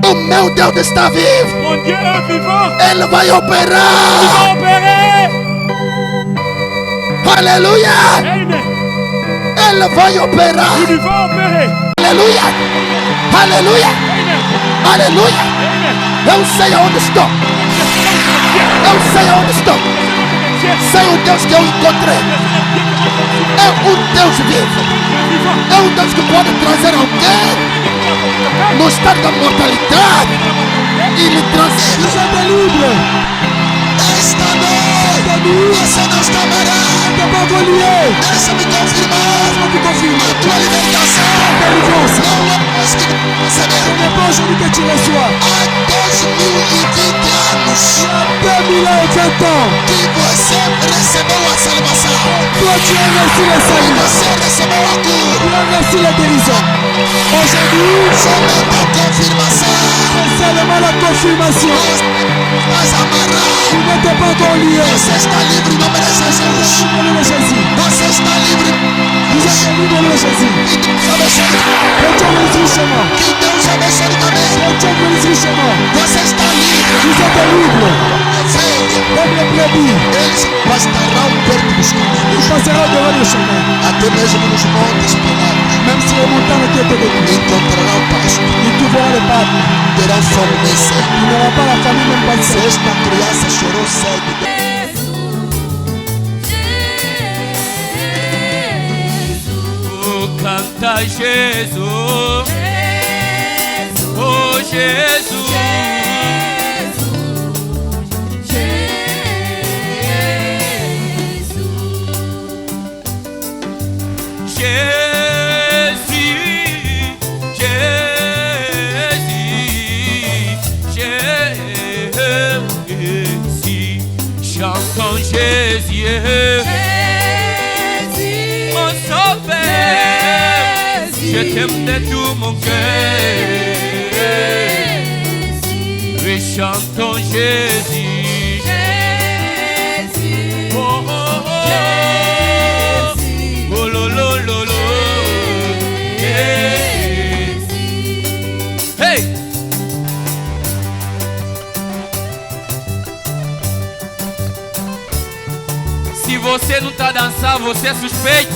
O meu Deus está vivo. Mon Dieu est vivant. Ele vai operar. Il va opérer. Aleluia. Amen. Ele vai operar. Il va opérer. Aleluia. Aleluia. Amen. Aleluia. Amen. Eu sei aonde estou. Eu sei aonde estou. Sei o Deus que eu encontrei. É um Deus vivo. É um Deus que pode trazer alguém no estado da mortalidade e lhe trazer. Você está livre. Esta noite você não está parado. Deixa-me confirmar a tua libertação. Não é mais que receber. Há 2020 anos que você recebeu a salvação. Que você recebeu a cura. Somente a confirmação. Mas amarrado. Você está livre em nome de Jesus. Você está livre. Que Deus abençoe também. Você está livre. Eles bastarão perto dos caminhos. Até mesmo nos montes pelados. Encontrarão pasto. Terão fome nem sede. Se esta criança chorou sede. Canta Jesus, oh Jesus, chantons Jésus, mon sauveur, je t'aime de tout mon cœur. Oui, chantons Jésus, oh oh oh, oh lo lo lo lo, hey. Se você não tá dançando, você é suspeito.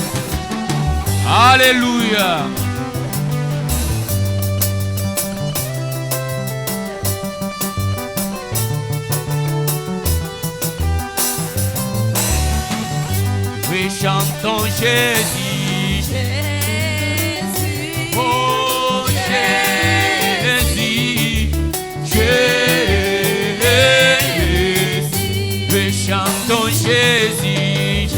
Aleluia. Oui, chantons Jésus. Oh Jésus. Jésus. Oui, chantons Jésus.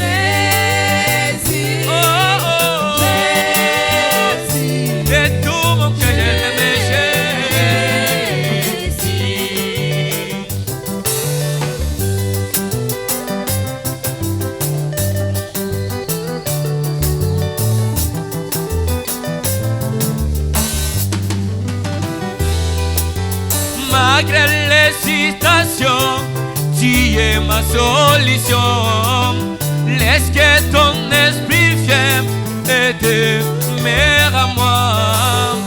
Malgré les situations, tu es ma solution. Laisse que ton esprit vienne et demeure à moi.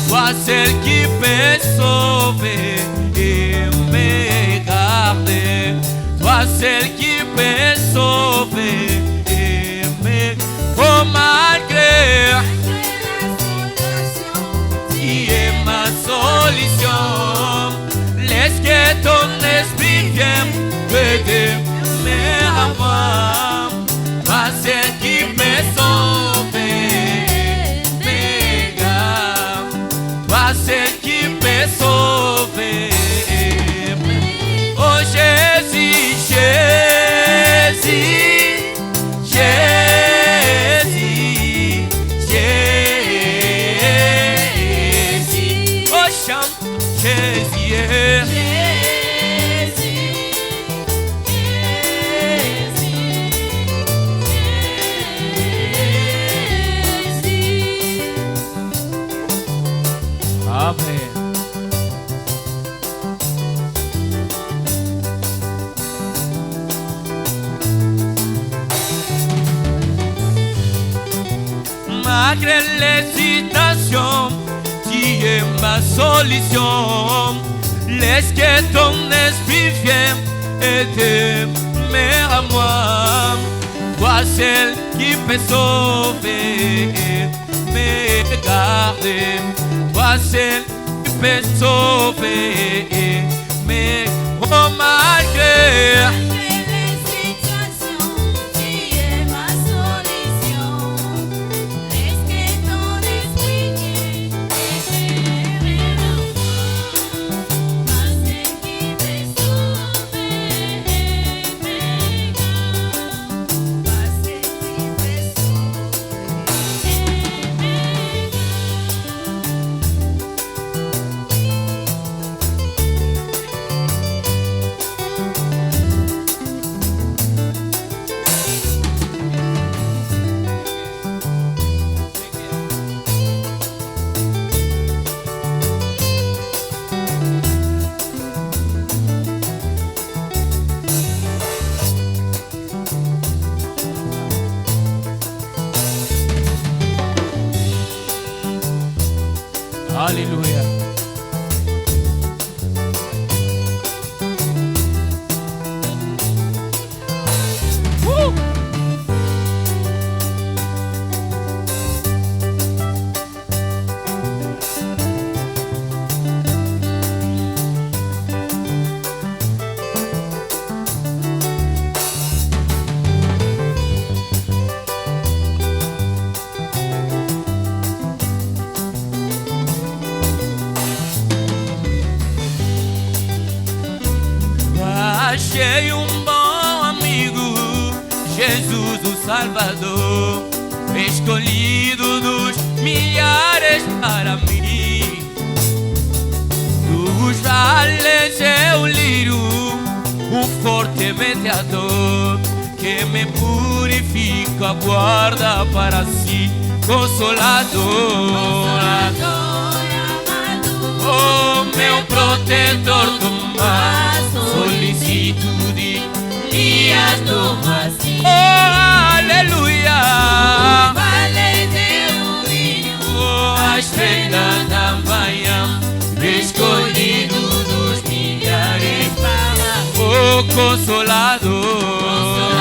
Toi celle qui peut sauver et me garder. Toi celle qui peut sauver et me... Oh malgré, tu es ma solution. Laisse que ton esprit vienne me avoir. Toi celle qui me sauve, me garde. Toi celle qui me sauve. Oh Jésus, Jésus, Jésus, Jésus. Oh chante Jésus. Amen. Malgré les situations, tu es ma solution. Laisse que ton esprit vienne et demeure à moi. Toi celle qui peut sauver et me garder. Toi celle qui peut sauver et me remarquer. Alléluia. Achei bom amigo, Jesus o Salvador, escolhido dos milhares para mim. Dos vales eu lírio, forte mediador, que me purifica, guarda para si, consolador. Oh, meu protetor do mar, solicitude, dias do vazio. Oh, aleluia. Vale teu brilho, Oh, a estrela da manhã, escolhido dos milhares para mim. Oh, consolador,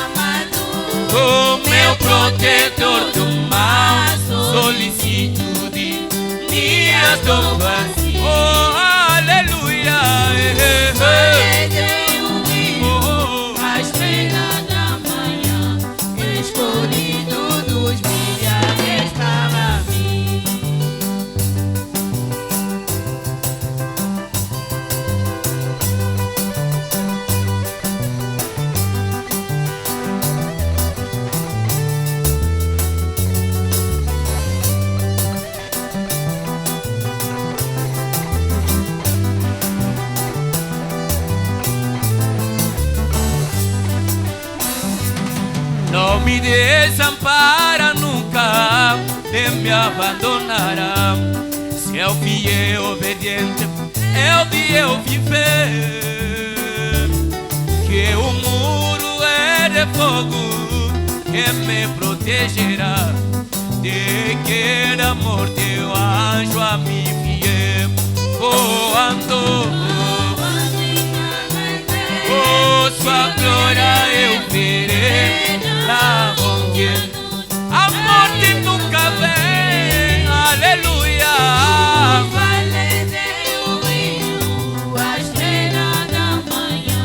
Amado, oh, meu protetor do mal, solicitude, dias do vazio. Oh, aleluia. vale teu brilho, a estrela da manhã, escolhido dos milhares para mim. Não me desampara nunca, nem me abandonará. Se eu fiel obediente, eu vi eu viver. Que o muro é de fogo, que me protegerá. De que da morte o anjo a mim fiel, voando. Oh, sua glória eu verei na onde a morte nunca vem. Aleluia. Vale teu brilho, a estrela da manhã,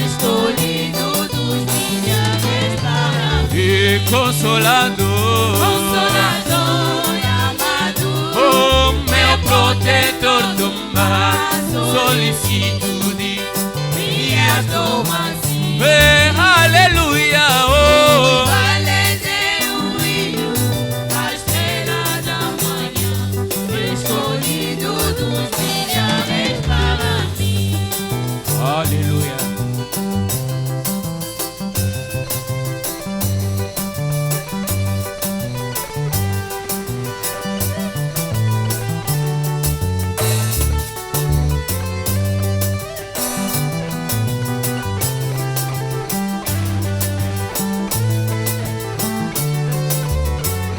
escolhido dos milhares para mim. E consolador, Consolador e amado, oh, meu protetor do mar, solicitude, dias do vazio. Aleluia. Oh, Vale teu brilho, a estrela da manhã, escolhido dos milhares para mim. aleluia.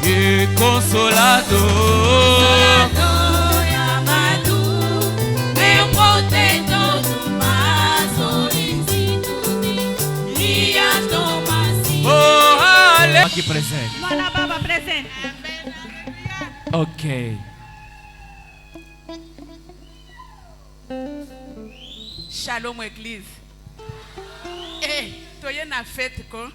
E consolador, Consolador e amado, aqui presente. Mwana baba presente. Ok. Shalom église. Tu es na fête quoi?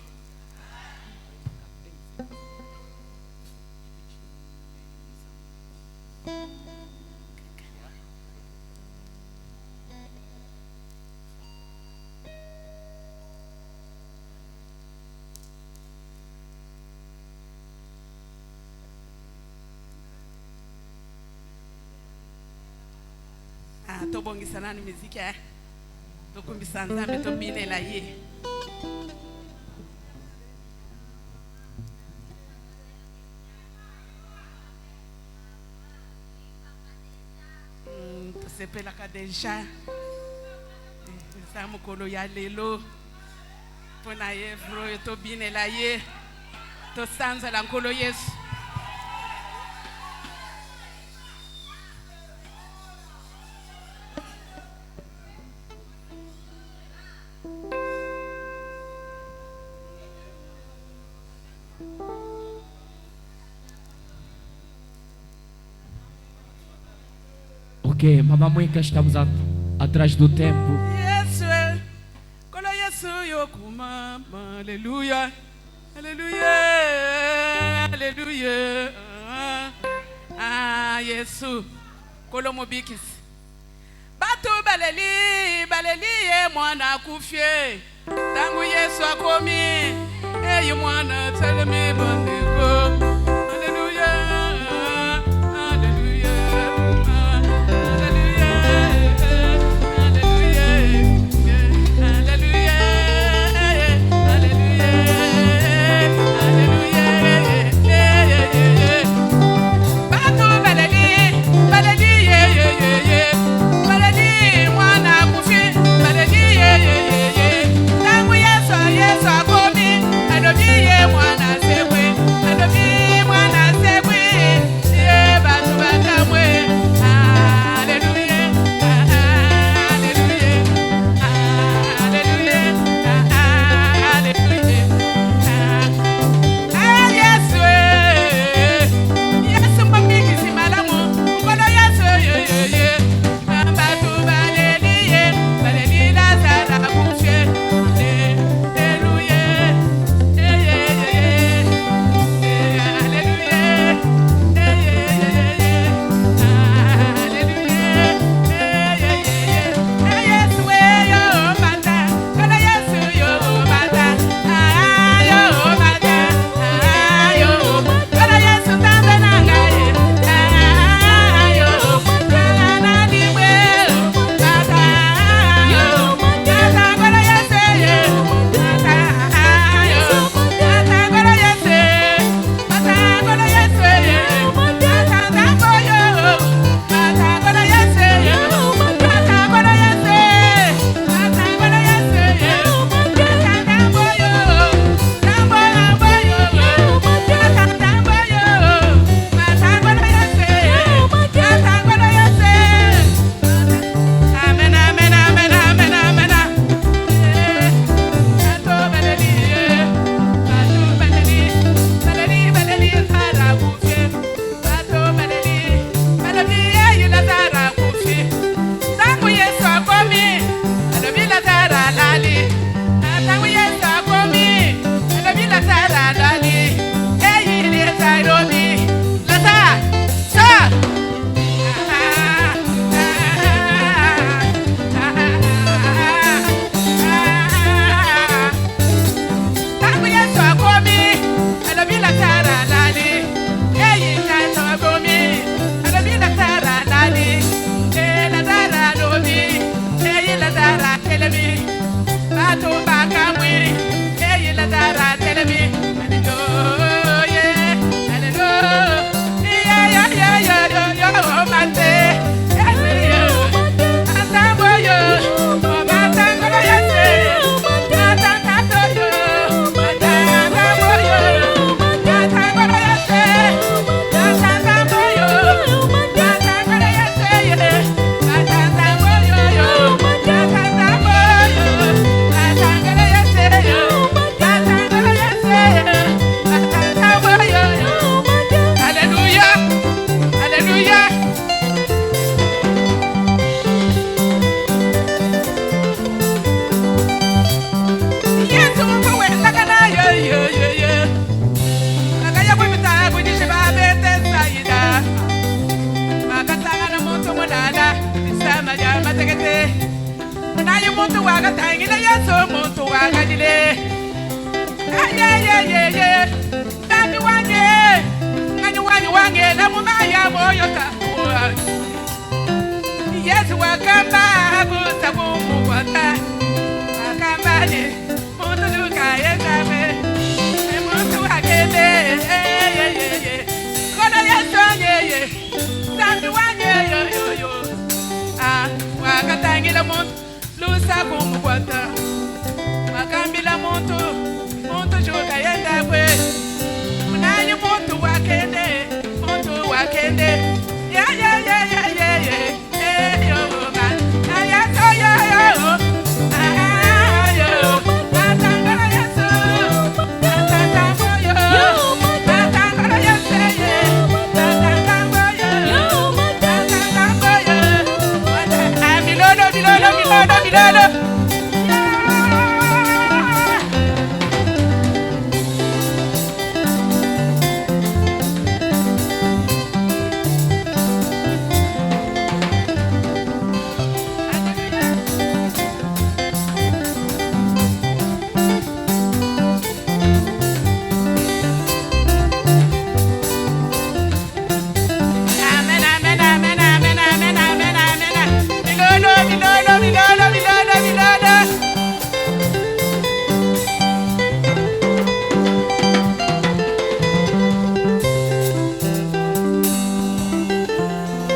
Tobongisana ni muziki tokumbisa nzambe tobinela ye. Tosepelaka deja eza mokolo ya lelo mpona ye vro tobinela ye tosanzela nkolo Yesu. Ok, Mamãe Muica, estamos atrás do tempo. Yesu, kolo Yesu yokuma, aleluia, aleluia, aleluia. Yesu, kolo mobikis. Batu baleli, baleli mwana kufie. Tangu Yesu akomi, mwana telemi bandiko. Yesu akomi, alobi ye mwana sewe. Yes, welcome back, Sabu, Wata. Akambani, Montuka, Yakabe, Montu Akende, Koda Yason, Sanduane, yo. Ah, Wakatangila Mont, Lusa Wata. Wakambila Montu Joka Yakabe, Munani Montu Wakende, yeah.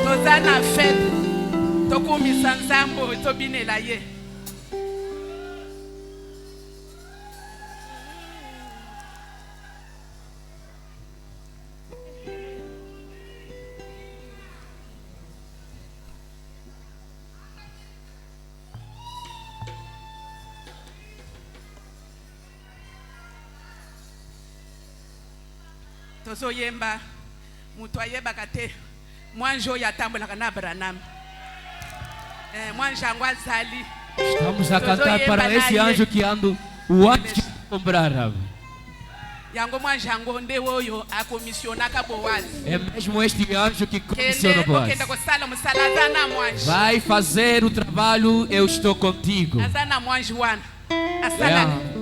Tozana fête, tokumi sansambo, tobine la ye. Tozo yemba, mutu ayeba kate, mwanjo ya tambola kana Branham. Mwanjo angwa zali. Estamos a cantar para esse anjo que anda, o anjo que comprara. Yango mwanjo ango ndewo yo akomisiona ka Boazi. É mesmo este anjo que comissiona Boaz. Vai fazer o trabalho, eu estou contigo.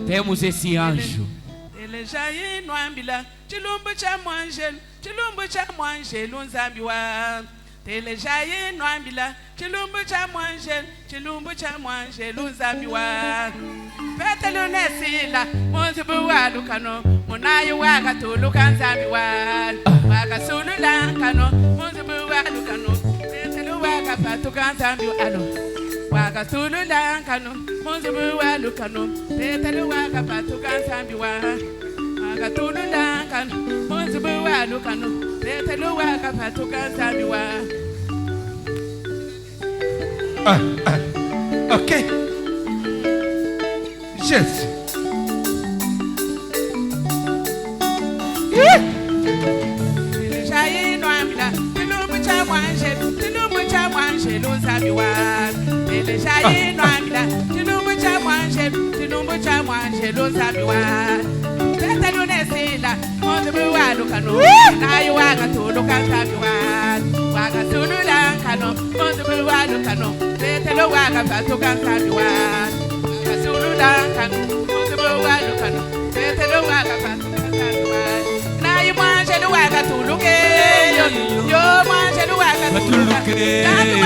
Temos esse anjo. Chilumbu cha mwanje lunzambiwa. Telejaye nwambila chilumbu cha mwanje lunzambiwa. Petelu nesila munzibu walukano munayu wakatuluka nzambiwa. Wakasulula kano munzibu walukano petelu wakapatuka nzambiwa alo. Wakasulula kano munzibu walukano petelu wakapatuka nzambiwa. Wakatulula kano munzibu walukano petelu wakapatuka nzambiwa. Ok. Jésus. Chilumbu cha mwanje lunzambiwa. Telejaye nwambila chilumbu cha mwanje lunzambiwa. Petelu nesila munzibu walukano nayu wakatuluka nzambiwa. Wakasulula kano munzibu walukano petelu wakapatuka nzambiwa. Wakasulula kano munzibu walukano petelu wakapatuka nzambiwa. Nayu mwanje luwakatuluke yo mwanje luwakatuluke. Nayu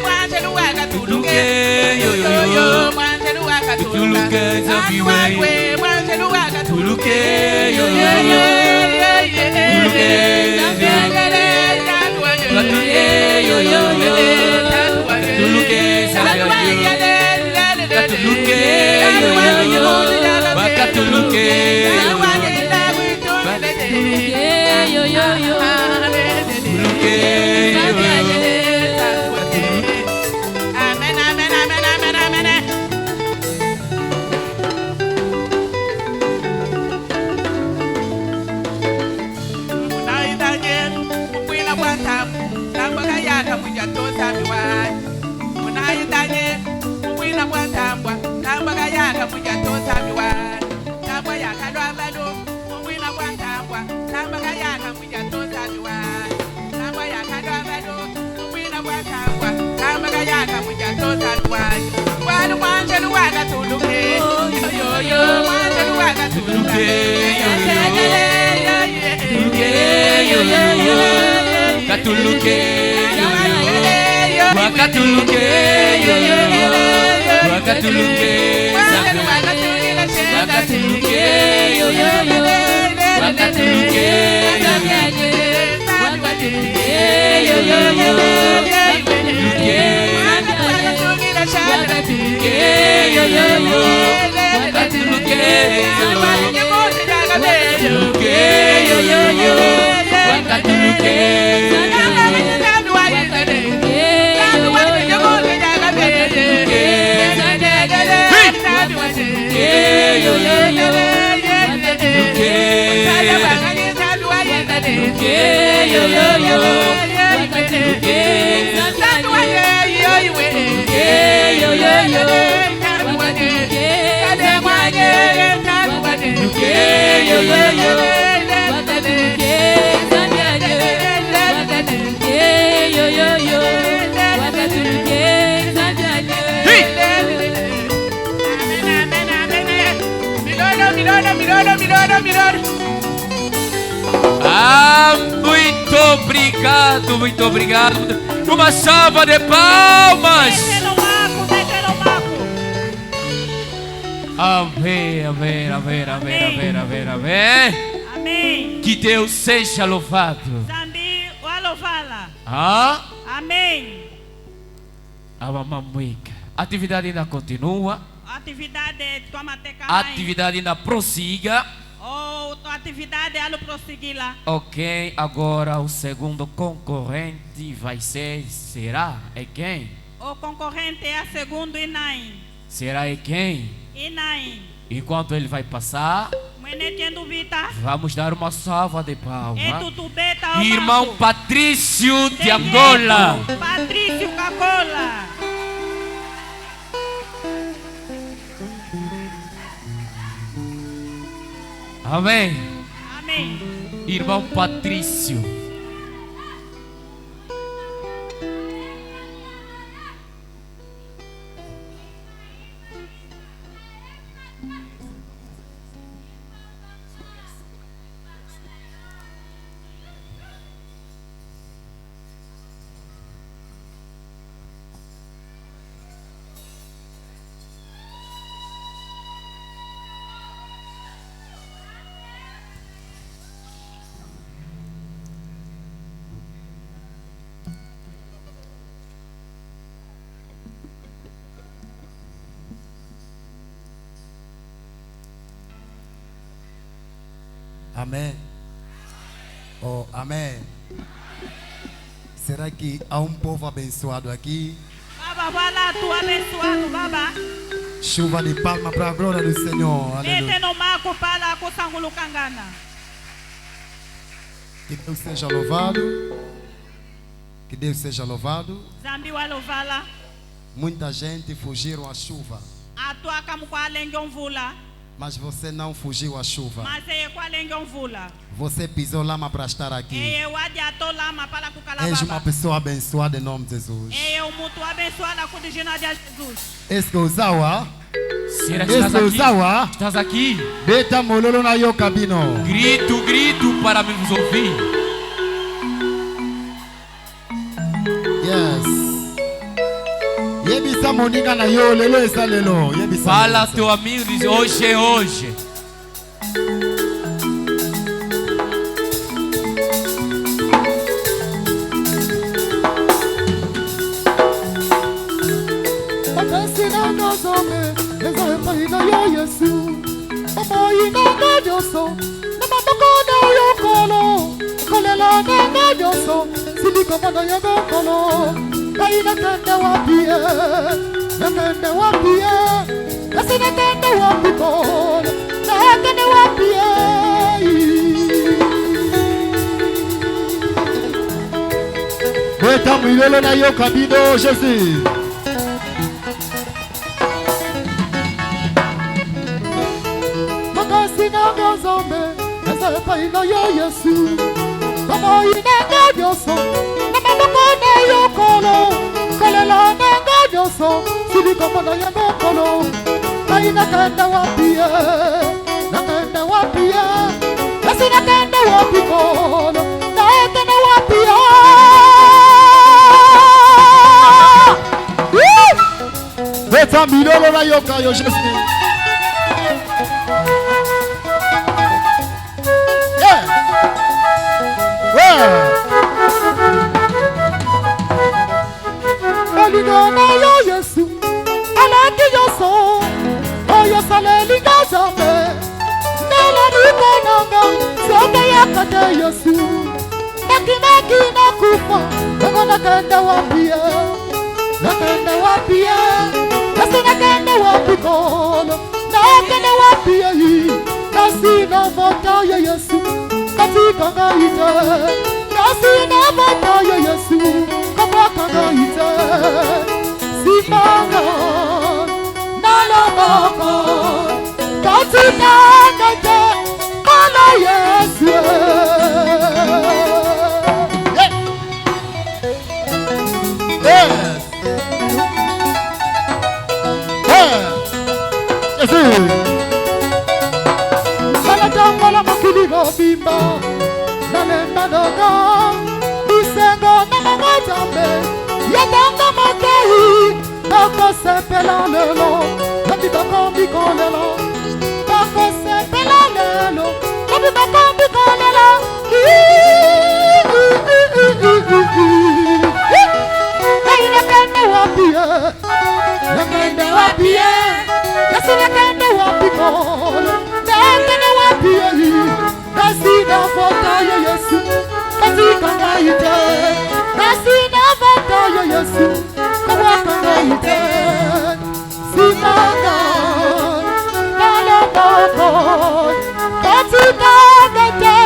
mwanje luwakatuluke yo mwanje luwakatuluke. Nayu mwanje luwakatuluke yo Ah, muito obrigado, muito obrigado. Uma salva de palmas. Amém, amém, amém, amém, amém, amém, amém. Amém. Que Deus seja louvado. Zambi walovala. Ah? Amém. A mamãe. A atividade ainda continua. Atividade tomateca. A atividade ainda prossiga. Ou atividade alo prosseguila. Ok, agora o segundo concorrente vai ser, será? É quem? O concorrente é a segundo Inaim. Será é quem? Inaim. Enquanto ele vai passar, vamos dar uma salva de palmas. Irmão Patrício de Angola. Patrício Cacola. Amém. Amém. Irmão Patrício. Amém. Oh, amém. Será que há um povo abençoado aqui? Baba, vai lá, tu abençoado, baba. Chuva de palma para a glória do Senhor. Aleluia. Que Deus seja louvado. Que Deus seja louvado. Muita gente fugiram à chuva. Mas você não fugiu à chuva. Você pisou lama para estar aqui. És uma pessoa abençoada em nome de Jesus. Escusawa. Estás aqui? Beta mololo na yo cabino. Grito, grito para me vos ouvir. Yes. Yebisa moninga na yo lelo esa lelo. Fala teu amigo, diz hoje é hoje. Beta mulelo na yo cabino, Jesus. ngai nakenda wapi nakenda wapi Yesu nakenda wapi kono nakenda wapi Beta milolo na yoka yo Jésus Elinona yo Yesu alaki yo so oyo salelinga zambe nela nikonanga soke yakate Yesu nakimaki nakufa Nako nakenda wapi Yesu nakenda wapi kono nakenda wapi nasina vota ya Yesu katika ngaite nasina vota ya Yesu katika ngaite simanga nalaboko katika ngaite kala Yesu Salatangala makiligo bimba Nalenda doga Bisengo na mangatambe Yatanga makehi Bako sepela lelo Nabi bako mbiko lelo Bako sepela lelo Nabi bako mbiko lelo Hey nakende wapie Nakende wapie Yesu nakende wapikolo nakende wapie nasina vota ya Yesu katika ngaite nasina vota ya Yesu katika ngaite simanga nalaboko katika ngaite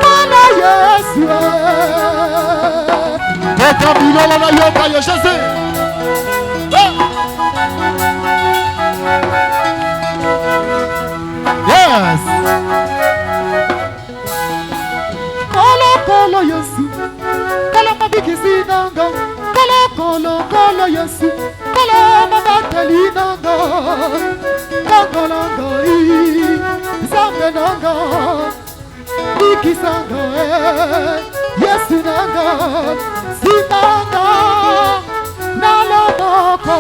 kala Yesu Beta milolo na yoka ya Jésus Yes. Kolo Yesu, kolo mabikisi nanga, kolo Yesu, kolo mabateli nanga, nanga zambe nanga, bikisanga Yesu nanga, simanga nalaboko,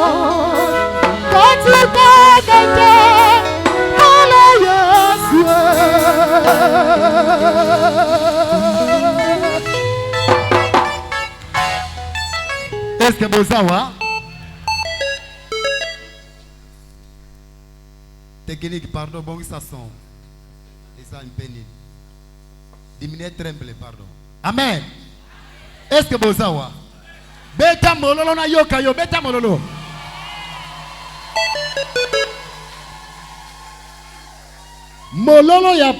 katika gete. Est-ce que bozawa technique pardon bon ça son et ça une peine diminuer tremble pardon amen est-ce que bozawa beta mololo na yoka yo beta mololo mololo ya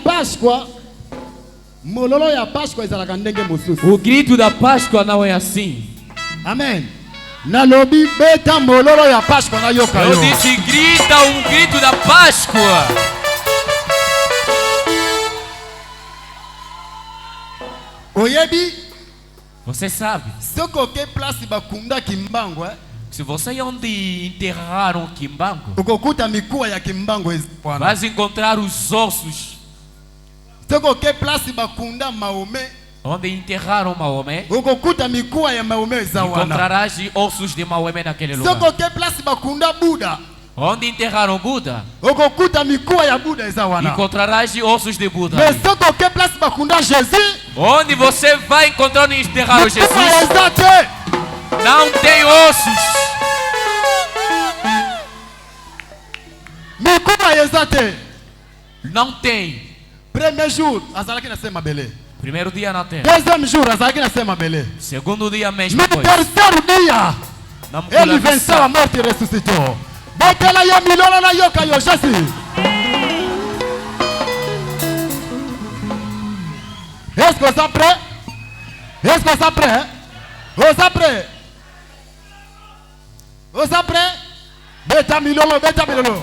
Páscoa ezalaka ndenge mosusu o grito da Páscoa não é assim. Amen. Nalobi beta mololo ya Páscoa na yoka yo. Eu disse grita grito da Páscoa. Oyebi você sabe soko ke place bakunda kimbango se você é onde enterraram Kimbango ukokuta mikuwa ya kimbango vai encontrar os ossos soko ke place bakunda Maomé onde enterraram Maomé ukokuta mikuwa ya Maomé zawana encontrarás ossos de Maomé naquele lugar soko ke place bakunda Buda onde enterraram Buda ukokuta mikuwa ya Buda zawana encontrarás ossos de Buda mas soko ke place bakunda Jesus onde você vai encontrar onde enterraram Jesus exato não tem ossos. Mikuwa exato não tem. Premier jour azalaki na sema belé. Primeiro dia na terra. Deuxième jour azalaki na sema belé. Segundo dia mesmo coisa. Terceiro dia ele venceu a morte e ressuscitou. Botela yo milolo na yoka yo Jesus. Est-ce que vous êtes prêts? Est-ce que vous êtes prêts? Vous êtes prêts? Vous êtes prêts? Beta milolo, beta milolo.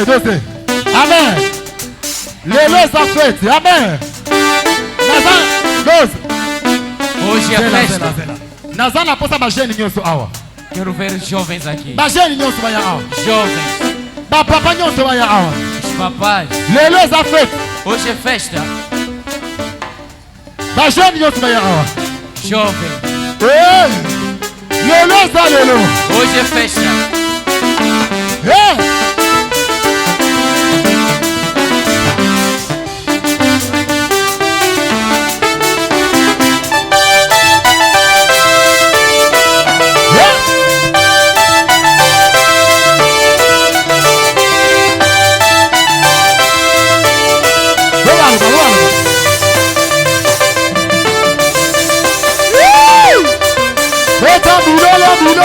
Dose. Amen. Les lois sont faites. Amen. Dose. Hoje é festa. Nazan na posa bajeni nyoso awa. Quero ver os jovens aqui. Bajeni nyoso baya awa. Jovens. Ba papa nyoso baya awa. Os papais. Les lois sont faites. Hoje é festa. Bajeni nyoso baya awa. Jovem. Les lois sont lelo. Hoje é festa.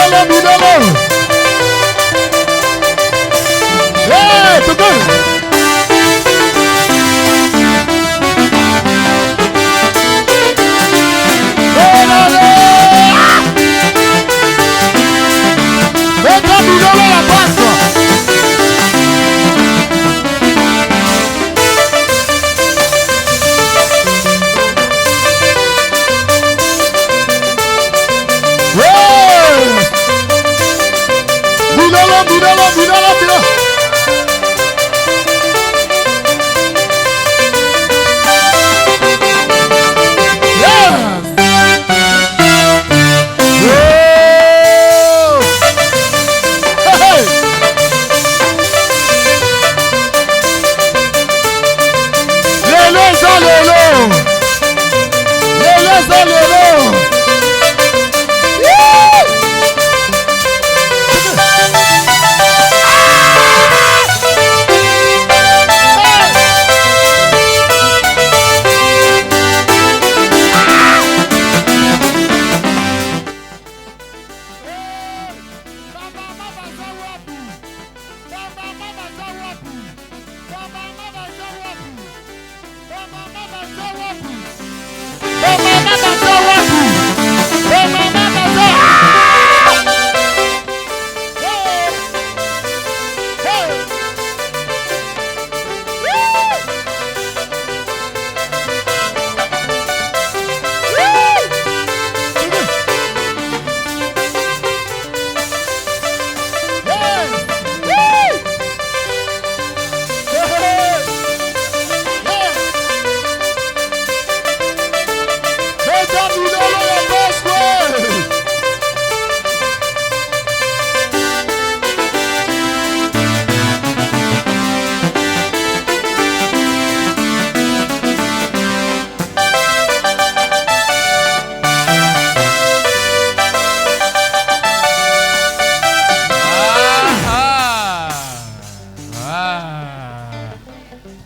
Milolo, Milolo. Hey, tudo. Eita, Milolo na Páscoa. Milolo, Milolo, Milolo, Milolo.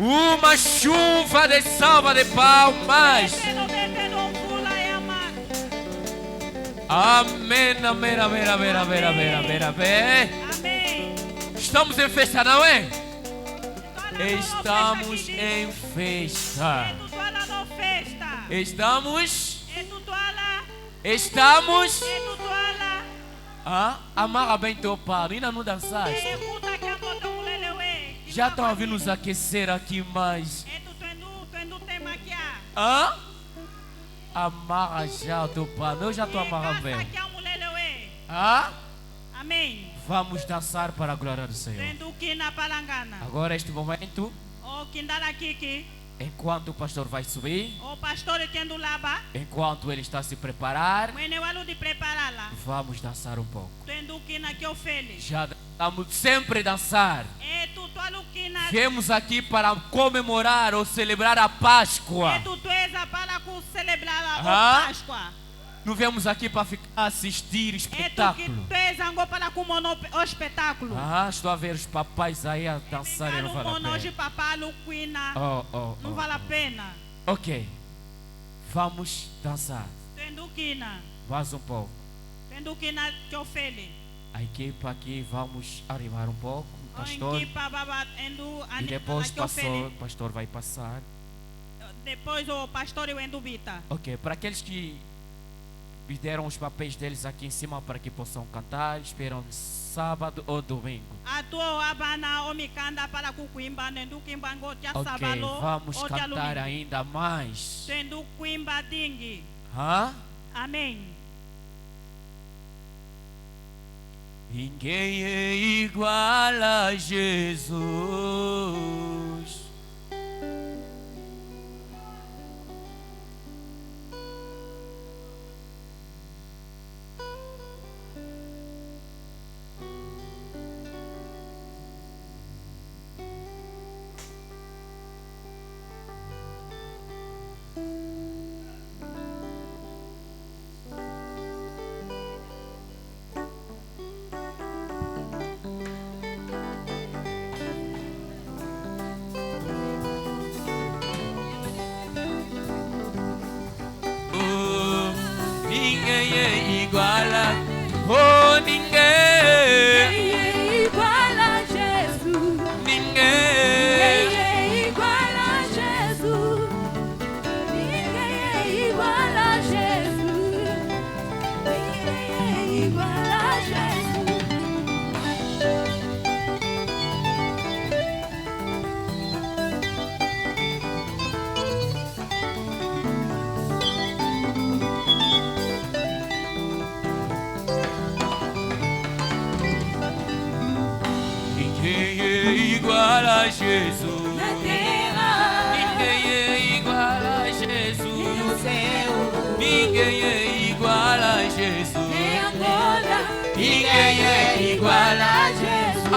Uma chuva de salva de palmas. Amém, amém, amém, amém, amém, amém, amém, amém. Estamos em festa, não é? Estamos em festa. Estamos. Amarra bem teu pau, ainda não dançaste. Já estão a vir nos aquecer aqui mais. Amarra já o teu pau, eu já estou amarrando bem. Amém. Vamos dançar para a glória do Senhor. Agora este momento, enquanto o pastor vai subir, enquanto ele está a se preparar, vamos dançar um pouco. Já estamos sempre a dançar. Viemos aqui para comemorar ou celebrar a Páscoa. Não viemos aqui para ficar assistir espetáculo. Estou a ver os papais aí a dançarem, não vale a pena. Ok, vamos dançar. Mais um pouco. A equipa aqui, vamos animar um pouco o pastor. E depois o pastor vai passar. Depois o pastor e o endubita. Ok, para aqueles que me deram os papéis deles aqui em cima para que possam cantar, esperam sábado ou domingo. Ok, vamos cantar ainda mais. Amém. Ninguém é igual a Jesus. Ninguém é igual a Jesus. na terra Ninguém é igual a Jesus. e no céu, Ninguém é igual a Jesus. nem agora, ninguém é igual a Jesus.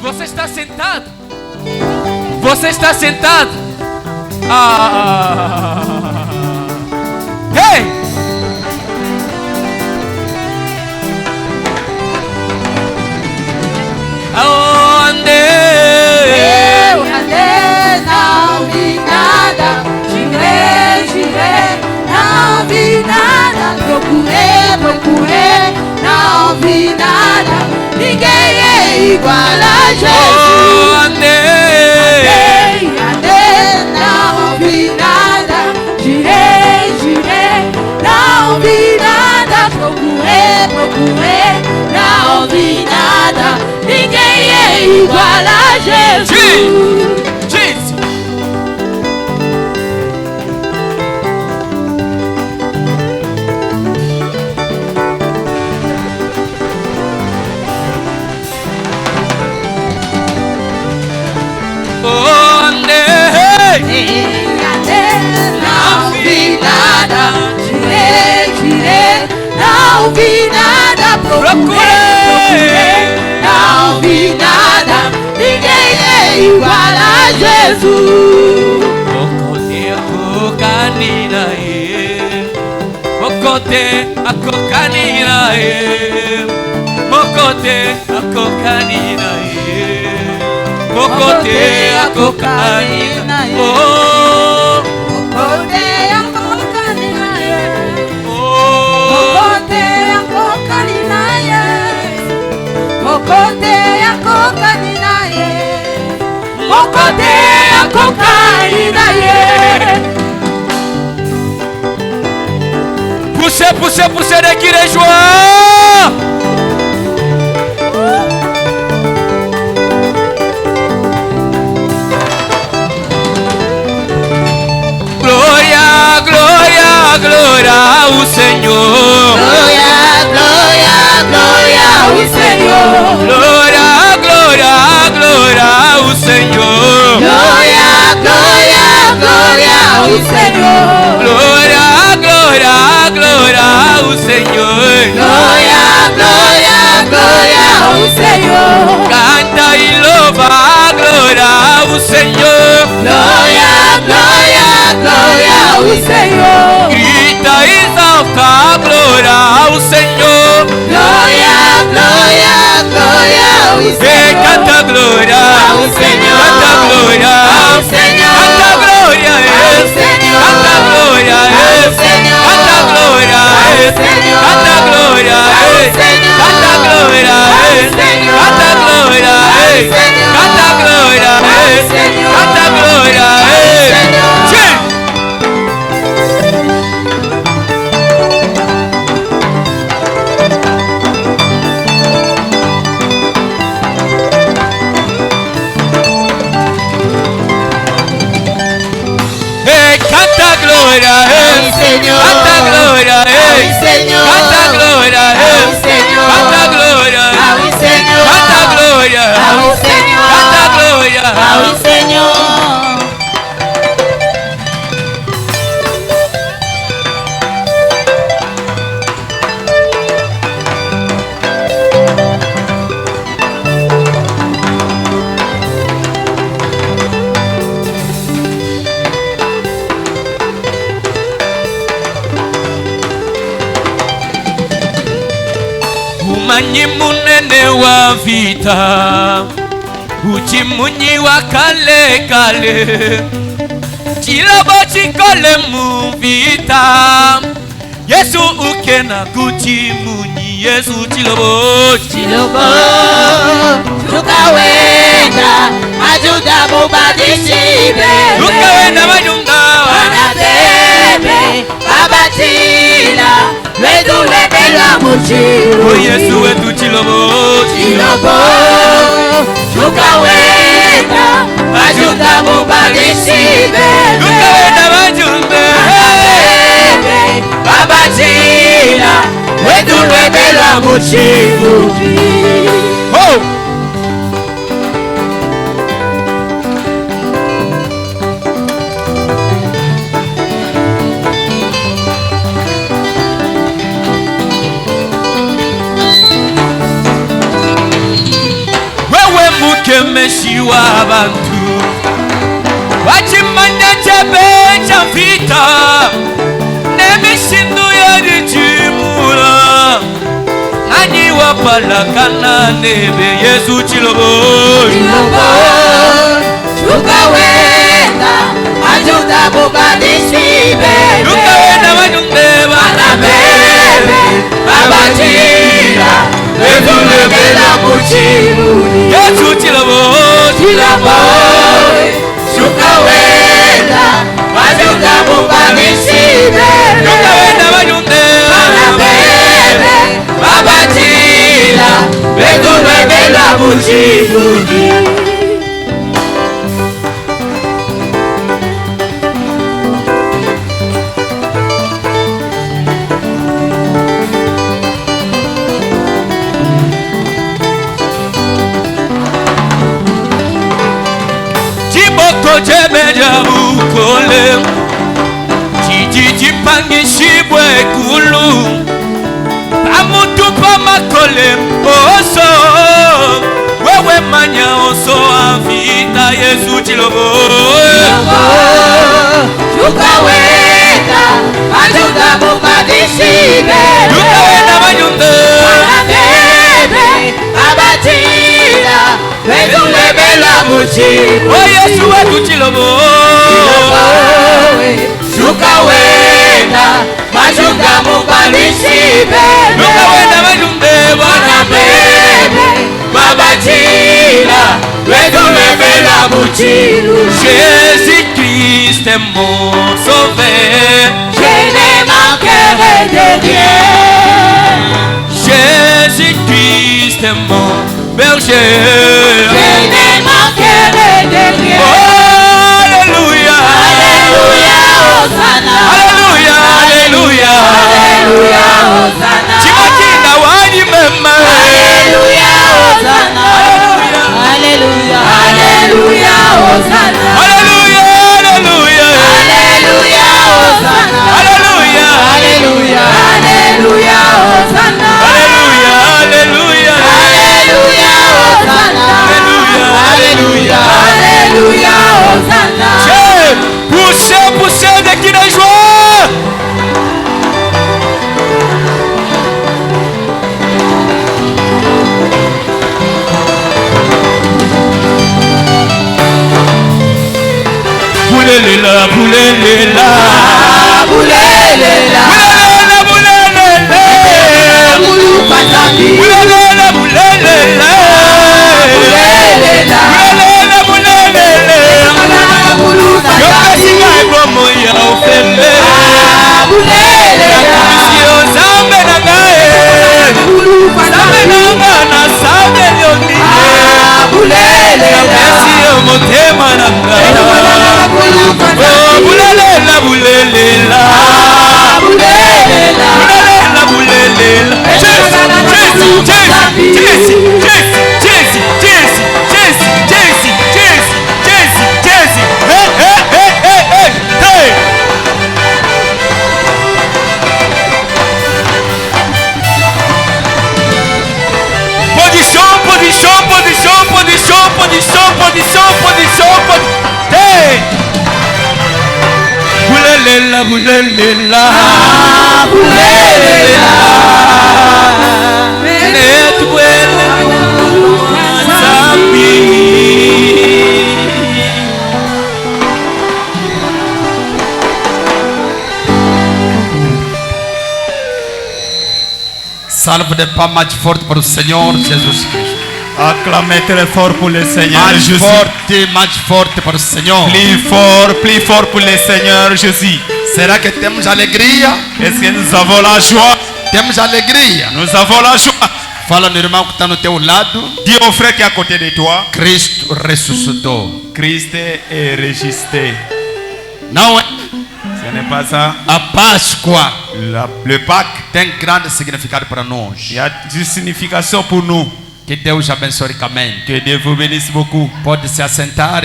Você está sentado? Você está sentado? Hey! Aonde? Eu andei, não vi nada, girei, não vi nada, procurei, não vi nada, ninguém é igual a Jesus. Andei, não vi nada, girei, não vi nada, procurei, não vi nada, ninguém é igual a Jesus. Jesus. Não vi nada, girei, não vi nada, procurei, não vi nada, ninguém é igual a Jesus. Mokote a cocaína, mokote a cocaína, mokote a cocaína, oh, Mocote a cocaína, oh, mocote a cocaína, mocote a cocaína, mocote a cocaína. Poussez da igreja. Glória, glória, glória ao Senhor. Glória, glória, glória ao Senhor. Glória, glória, glória ao Senhor. Glória, glória, glória ao Senhor. Glória, glória, glória ao Senhor. Glória, glória, glória ao Senhor. Canta e louva a glória ao Senhor. Glória, glória, glória ao Senhor. Grita e exalta a glória ao Senhor. Glória, glória, glória ao E Senhor. canta glória Ao Senhor. Canta glória Ao Senhor. Canta glória Ao Senhor. Canta glória Ao Senhor. Canta glória Ao Senhor. Canta glória Ao Senhor. Canta glória Ao Senhor. Canta glória Ao Senhor. Canta glória Ao Senhor. Canta glória Ao Senhor. Canta glória, Ao Senhor. canta glória, Ao Senhor. canta glória, Ao Senhor. canta glória, Ao Senhor. canta glória, Ao Senhor. canta glória. Ao Senhor. Umanyi munene wa vita, uchimunyi wa kale kale, chilabo chikole mu vita. Yesu ukena kuchimunyi, Yesu chilabo Chilobo, tukawenda, ajuda mubadishibe. ukawenda mayunga Wanabebe, babatila, wedulebela muchiru. o Yesu wetu chilabo Chilobo, tukawenda, ajuda mubadishibe. ukawenda mayunga Wanabebe, babatila, wedulebela muchiru. oh w'abantu wakimanya chebe cha vita nemishindu yalijimura nani wapalakana nebe Yesu chilobo Tukawenda ajuda bubadishibe tukawenda wanyundeba na bebe abajira Ezulebela muchimuni Yesu chilobo Tukawenda ajuda bubadishibe tukawenda wanyundeba na bebe abajira Ezulebela muchimuni Jebeja bukole Jiji pangishibwe kulu Pamutu pa makole oso Wewe manya oso avita Yesu chilobo Tukawenda ajuda bubadishibe tukawenda wanyunde Bebe abatira Ezulebela muchimuni O Yesu wetu chilobo Tukawenda majuda mubadishibe tukawenda wanyunde Bwana bebe babachira Ezulebela muchimuni Jésus Christ est mon sauveur Je ne manquerai de rien Jésus Christ est mon berger. Je ne manquerai de rien Oh, alléluia. Alléluia, Hosanna Alléluia, alléluia. Alléluia, Hosanna Chimakinda wani mema. Alléluia, Hosanna Alléluia, Alléluia, Hosanna Alléluia, alléluia. Alléluia, Hosanna Alléluia. Alléluia, Alléluia, Hosanna Alléluia, alléluia. Alléluia, Hosanna Alléluia, Alléluia, Hosanna Poussez, poussez avec qui la joie. Boulelela, boulelela. Boulelela Boulelela, boulelela. Mulu Patabi Boulelela, boulelela. Boulelela Boulelela, boulelela. Mulu Patabi Yokasinga ebomo ya ofembe. Boulelela Sio zambe na ngae. Mulu Zambe na Patabi nga na zambe lioni. Boulelela Sio motema na ngae. Mulu Oh, Patabi boulelela, boulelela. Boulelela Boulelela, boulelela. Jésus, Jésus, Jésus, Jésus, Jésus, Jésus, Jésus, Jésus, Jésus, Jésus, Jésus. Hey, hey, hey, hey, hey, hey. Position, position, position, position, position, position, position, hey. Boulelela, boulelela. Boulelela Netwele Zambi. Salve de pas match forte pour le Seigneur Jésus-Christ. Acclamez très fort pour le Seigneur Jésus. Match forte pour le Seigneur. Plus fort pour le Seigneur Jésus. Será que temos alegria? Est-ce que nous avons la joie? Temos alegria. Nous avons la joie. Fala no irmão que está no teu lado. Dis au frère qui est à côté de toi. Cristo ressuscitou. Christ est ressuscité. Não é? Ce n'est pas ça. A Páscoa Le Pâques, tem grande significado para nós. il y a une signification pour nous. Que Deus abençoe ricamente. Que Dieu vous bénisse beaucoup. Pode se assentar.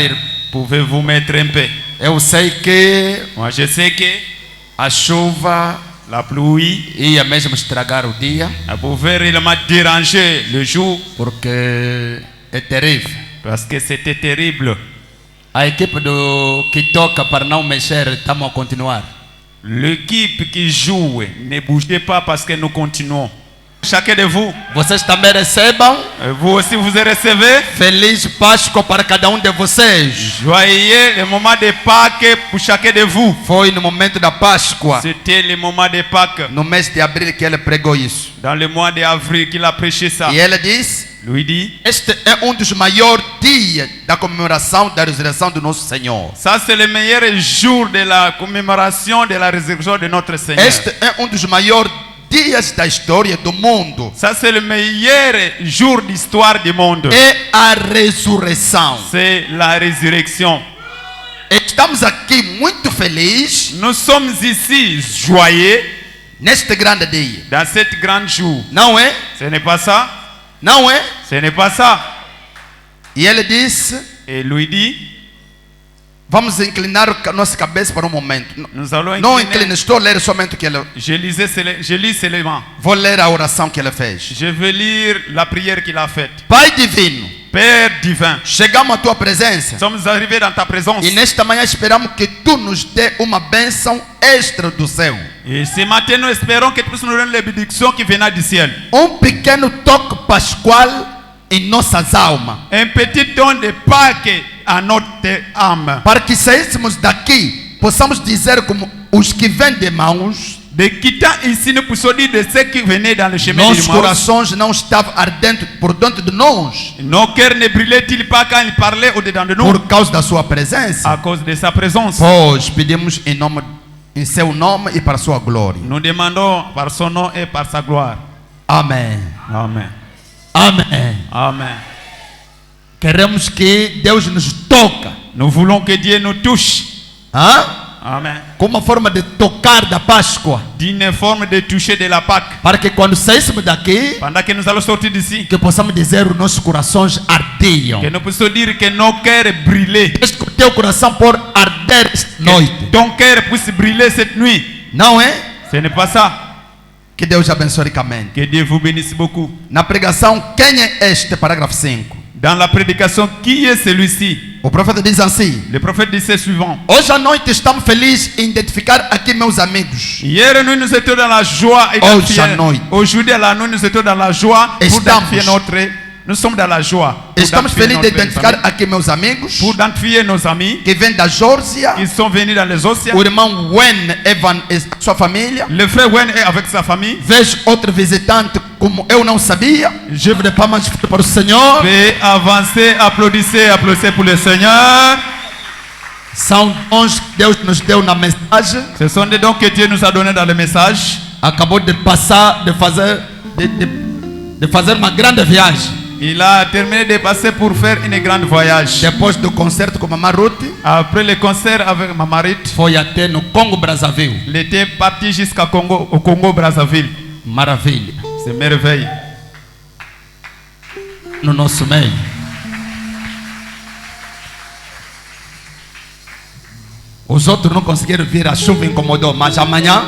Pouvez-vous mettre un peu? Eu sei que Moi je sais que a chuva la pluie ia mesmo estragar o dia, pouvait réellement déranger le jour porque é terrível. Parce que c'était terrible. A equipe que toca para não mexer, estamos a continuar. L'équipe qui joue, ne bougez pas parce que nous continuons. Chacun de vous, Vocês também recebam. vous aussi vous recevez. Feliz Páscoa para cada um de vocês. Joyeux le moment de Pâques pour chacun de vous. Foi no momento da Páscoa, C'était le moment de Pâques. no mês de abril, que ele pregou isso. Dans le mois d'avril qu'il a prêché ça. E ele diz: Lui dit, este é dos maiores dias da comemoração da ressurreição do nosso Senhor. ça c'est le meilleur jour de la commémoration de la résurrection de notre Seigneur. Este é dos maiores dias da história do mundo. Ça c'est le meilleur jour d'histoire du monde. É a ressurreição. C'est la résurrection. Estamos aqui muito felizes Nous sommes ici joyeux neste grande dia. dans cette grande jour. Não é? Ce n'est pas ça? Não é? Ce n'est pas ça. E ele disse: Et lui dit, vamos inclinar a nossa cabeça para um momento. nous allons Não incliner. incline, estou a ler somente o que ele. Je lis seulement. Vou ler a oração que ele fez. Je vais lire la prière qu'il a faite. Pai divino, Père divin, chegamos à tua presença. nous sommes arrivés dans ta présence. E nesta manhã esperamos que tu nos dê uma bênção extra do céu. Et ce matin, nous espérons que tu puisses nous donner les bénédictions qui viennent du ciel. Pequeno toque pascual em nossas almas. Un petit don de Pâques à notre âme. Para que saíssemos daqui, possamos dizer como os que vêm de mãos, De quittant ici, nous puissions dire de ceux qui venaient dans le chemin nossos du Maus. corações não estavam ardentes por dentro de nós, Nos cœurs ne brûlaient-ils pas quand il parlait au-dedans de nous por causa da sua presença. à cause de sa présence? Pois pedimos em seu nome e para sua glória. Nous demandons par son nom et par sa gloire. Amém. Amen. Amém. Amen. Queremos que Deus nos toque. Nous voulons que Dieu nous touche. Hã? Amen. Como uma forma de tocar da Páscoa. D'une forme de toucher de la Pâque. Para que quando saíssemos daqui, Pendant que nous allons sortir d'ici, que possamos dizer os nossos corações ardiam. que nous puissions dire que nos cœurs brûlaient. Que o teu coração por arder esta noite. Que ton cœur puisse brûler cette nuit. Não é? Ce n'est pas ça. Que Deus abençoe ricamente. Que Dieu vous bénisse beaucoup. Na pregação, quem é este? Parágrafo 5. Dans la prédication, qui est celui-ci? O profeta diz assim: Le prophète dit ce suivant. hoje à noite estamos felizes em identificar aqui meus amigos. Hier, nous étions dans la joie. Hoje à noite. Aujourd'hui, nous étions dans la joie pour identifier notre... Nous sommes dans la joie. Estamos felizes de identificar aqui meus amigos Pour identifier nos amis que vêm da Geórgia. qui sont venus dans les océans. O irmão Wen Evan e sua família. Le frère Wen est avec sa famille. Vejo outro visitante como eu não sabia. Je veux pas mais para o Senhor. Veuillez avancer, applaudissez, applaudissez pour le Seigneur. São dons que Deus nos deu na mensagem. Ce sont des dons que Dieu nous a donnés dans le message. Acabou de passar, de fazer uma grande viagem. Il a terminé de passer pour faire une grande voyage. Depois do concerto com a Mama Ruth, Après le concert avec ma marite, foi até no Congo Brazzaville. il était parti jusqu'à Congo, au Congo Brazzaville. Maravilha. C'est merveille. No nosso meio. Os outros não conseguiram vir, a chuva incomodou, mas amanhã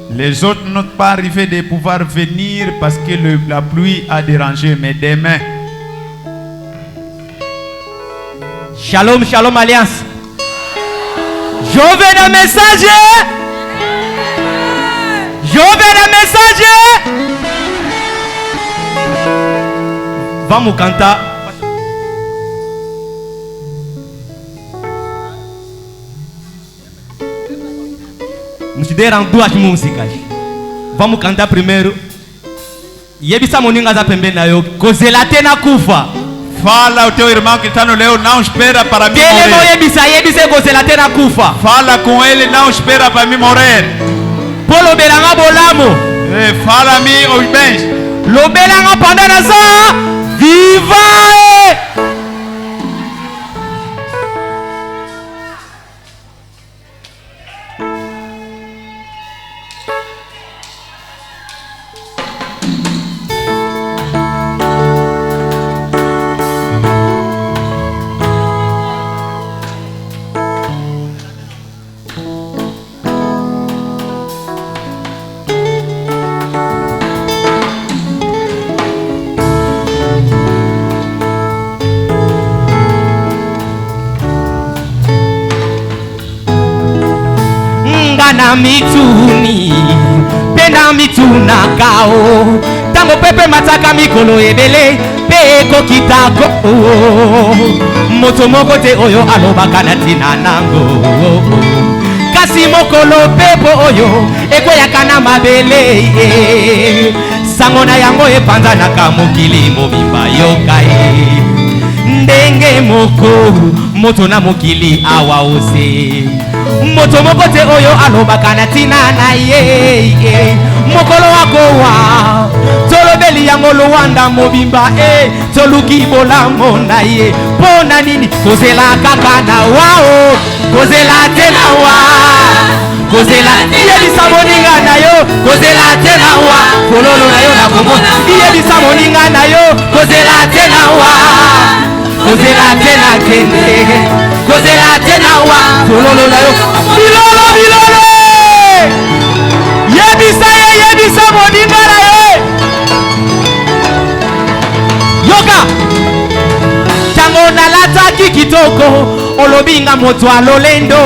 Les autres n'ont pas arrivé de pouvoir venir parce que la pluie a dérangé. Mais demain, Shalom, shalom, alliance. Jovem da mensagem. Jovem da mensagem. Vamos cantar. Nos deram duas músicas. Vamos cantar primeiro. Yebisa moninga za pembeni nayo. Kozelate na kufa. fala ao teu irmão que está no leu, não espera para mim Ele morrer. yebisa kozelate na kufa. Fala com ele, não espera para mim morrer. Polo belanga bolamo. Fala a mim os bens. Lobelanga pandana za. Viva! na mituni pena mituna kao tango pepe mataka mikolo ebele pe kokitako moto moko te oyo alobaka na tina nango kasi mokolo pepo oyo ekweyaka na mabele sango na yango epanzanaka mokili mobimba yoka ndenge moko moto na mokili awa ose moto moko te oyo alobaka na tina na ye mokolo wakowa tolobeli yango lowanda mobimba toluki bolamo na ye mpo na nini kozela kaka na wao kozela te na wa kozela yebisa moninga na yo kozela te na wa fololo na yo na komona yebisa moninga na yo kozela te na wa kozela te na kende kozela te na wa fololo na yo bilolo bilolo yebisa moninga na ye yoka tango nalataki kitoko olobinga moto alolendo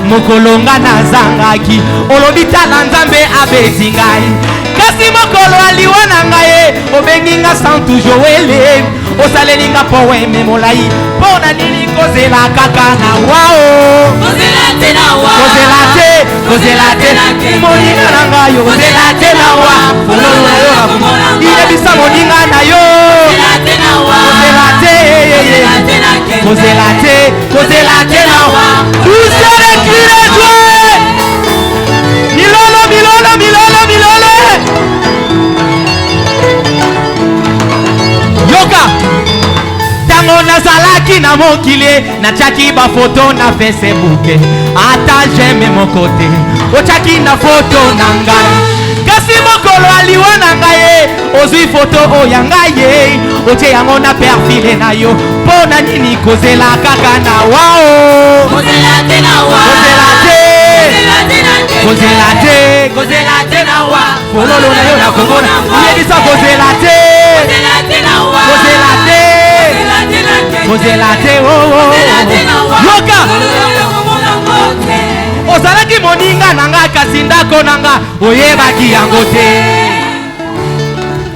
mokolonga nazangaki olobi tala nzambe abeti ngai kasi mokolo aliwa na ngai obenginga santu joele osalelinga poeme molai mpo na nini kozela kaka na wao kozela te moninga na ngai kozela te na wa fololo na yo iyebisa moninga na yo kozela te na wa usele kile jwe milolo yoka tango nazalaki na mokili natiaki bafoto na Facebook ata jeme moko te otiaki na foto na ngai kasi mokolo aliwa na ngai ozwi foto oya ngai otie yango na perfile na yo mpo na nini kozela kaka na wao kozela te na wa fololo na yo na komona yebisa kozela te yoka ozalaki moninga na nga kasi ndako na nga oyebaki yango te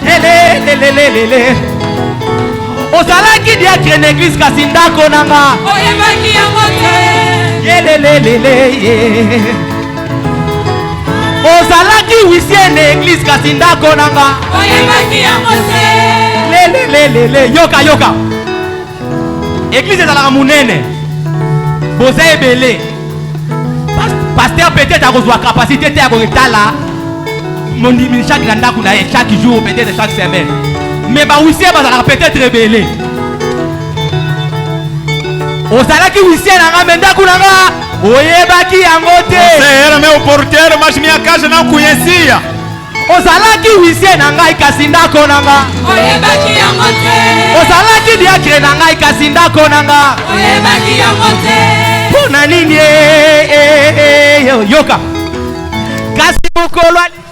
lelelelelele ozalaki diacre na église kasi ndako na nga oyebaki yango te yelelelele ozalaki wisie na église kasi ndako na nga oyebaki yango te lelelelele yoka église ezalaka monene boza ebele pasteur peut-être akozwa capacité te ya koketala mondimi chaque na ndako na ye chaque jour peut-être chaque semaine mais bawisie bazalaka peut-être ebele ozalaki wisie na nga me ndako na nga oyebaki yango te meu porteiro mas minha casa não conhecia ozalaki wisie na ngai kasi ndako na nga oyebaki yango te ozalaki diacre na ngai kasi ndako na nga oyebaki yango te mpo na nini yoka kasi mokolo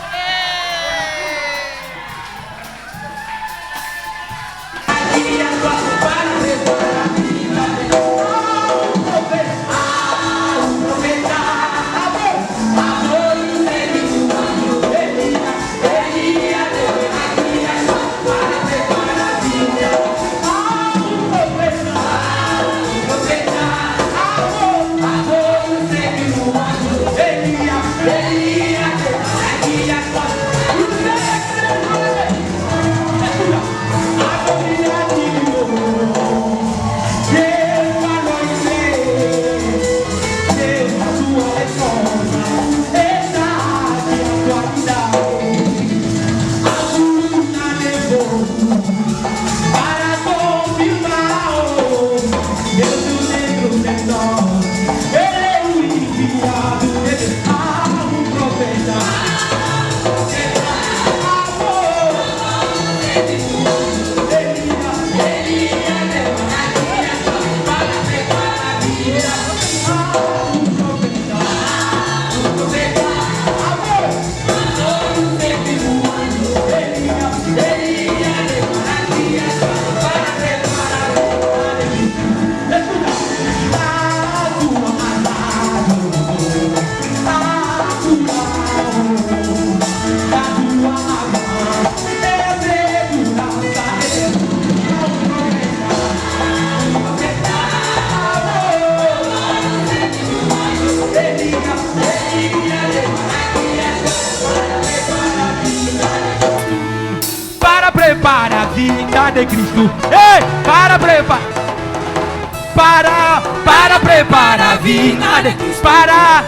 de Cristo. Ei, para preparar a vinda de Cristo. Para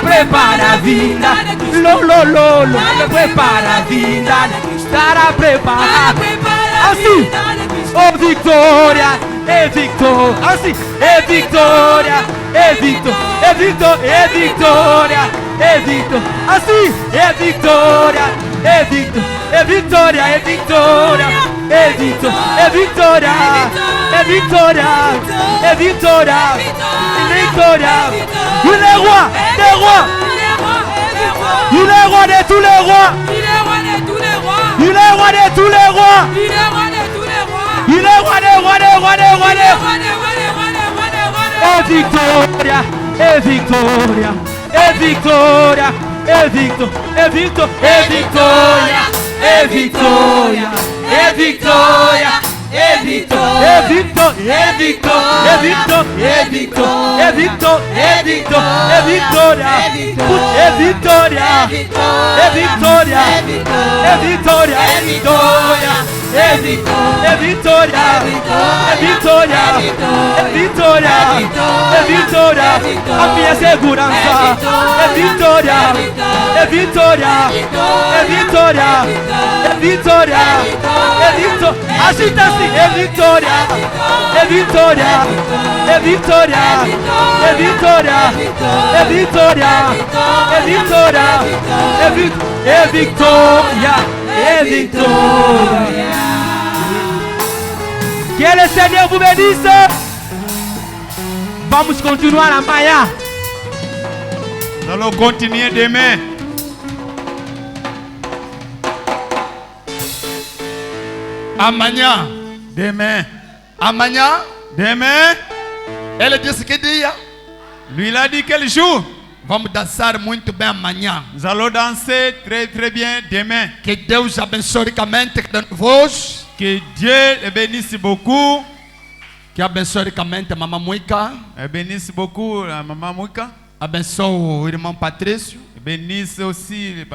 preparar a vinda de Cristo. Lo prepara a vinda de Cristo. Para preparar. Assim, oh vitória, é vitória. Assim, é vitória, é vitória, é vitória, é vitória, é vitória. Assim, é vitória, é vitória, é vitória, é vitória, é vitória, é vitória, é vitória, é vitória, é vitória. Il est roi des rois. Il est roi de tous les rois. Il est roi de tous les rois. Il est roi des rois, des rois, des rois, des rois. É vitória, é vitória, é vitória, é vitória, é vitória, é vitória, é vitória, é vitória, é vitória, é vitória, é vitória, é vitória, é vitória, é vitória, é vitória, é vitória, é vitória, é vitória, é vitória. É vitória, é vitória, é vitória, é vitória, é vitória, a minha segurança, é vitória, é vitória, é vitória, é vitória, é vitória, agita assim, é vitória, é vitória, é vitória, é vitória, é vitória, é vitória, é vitória, é vitória. Que le Seigneur vous bénisse. Vamos continuar amanhã. Nous allons continuer demain. Amanhã. Demain. Amanhã. Demain. Ele disse que dia? Lui, il a dit quel jour? Vamos dançar muito bem amanhã. Nous allons danser très très bien demain. Que Deus abençoe ricamente cada um de vós. Que Dieu les bénisse beaucoup. Que abençoe ricamente a mamãe Muica. Bénisse beaucoup la maman Mouika. Abençoe o irmão Patrício. Bénisse aussi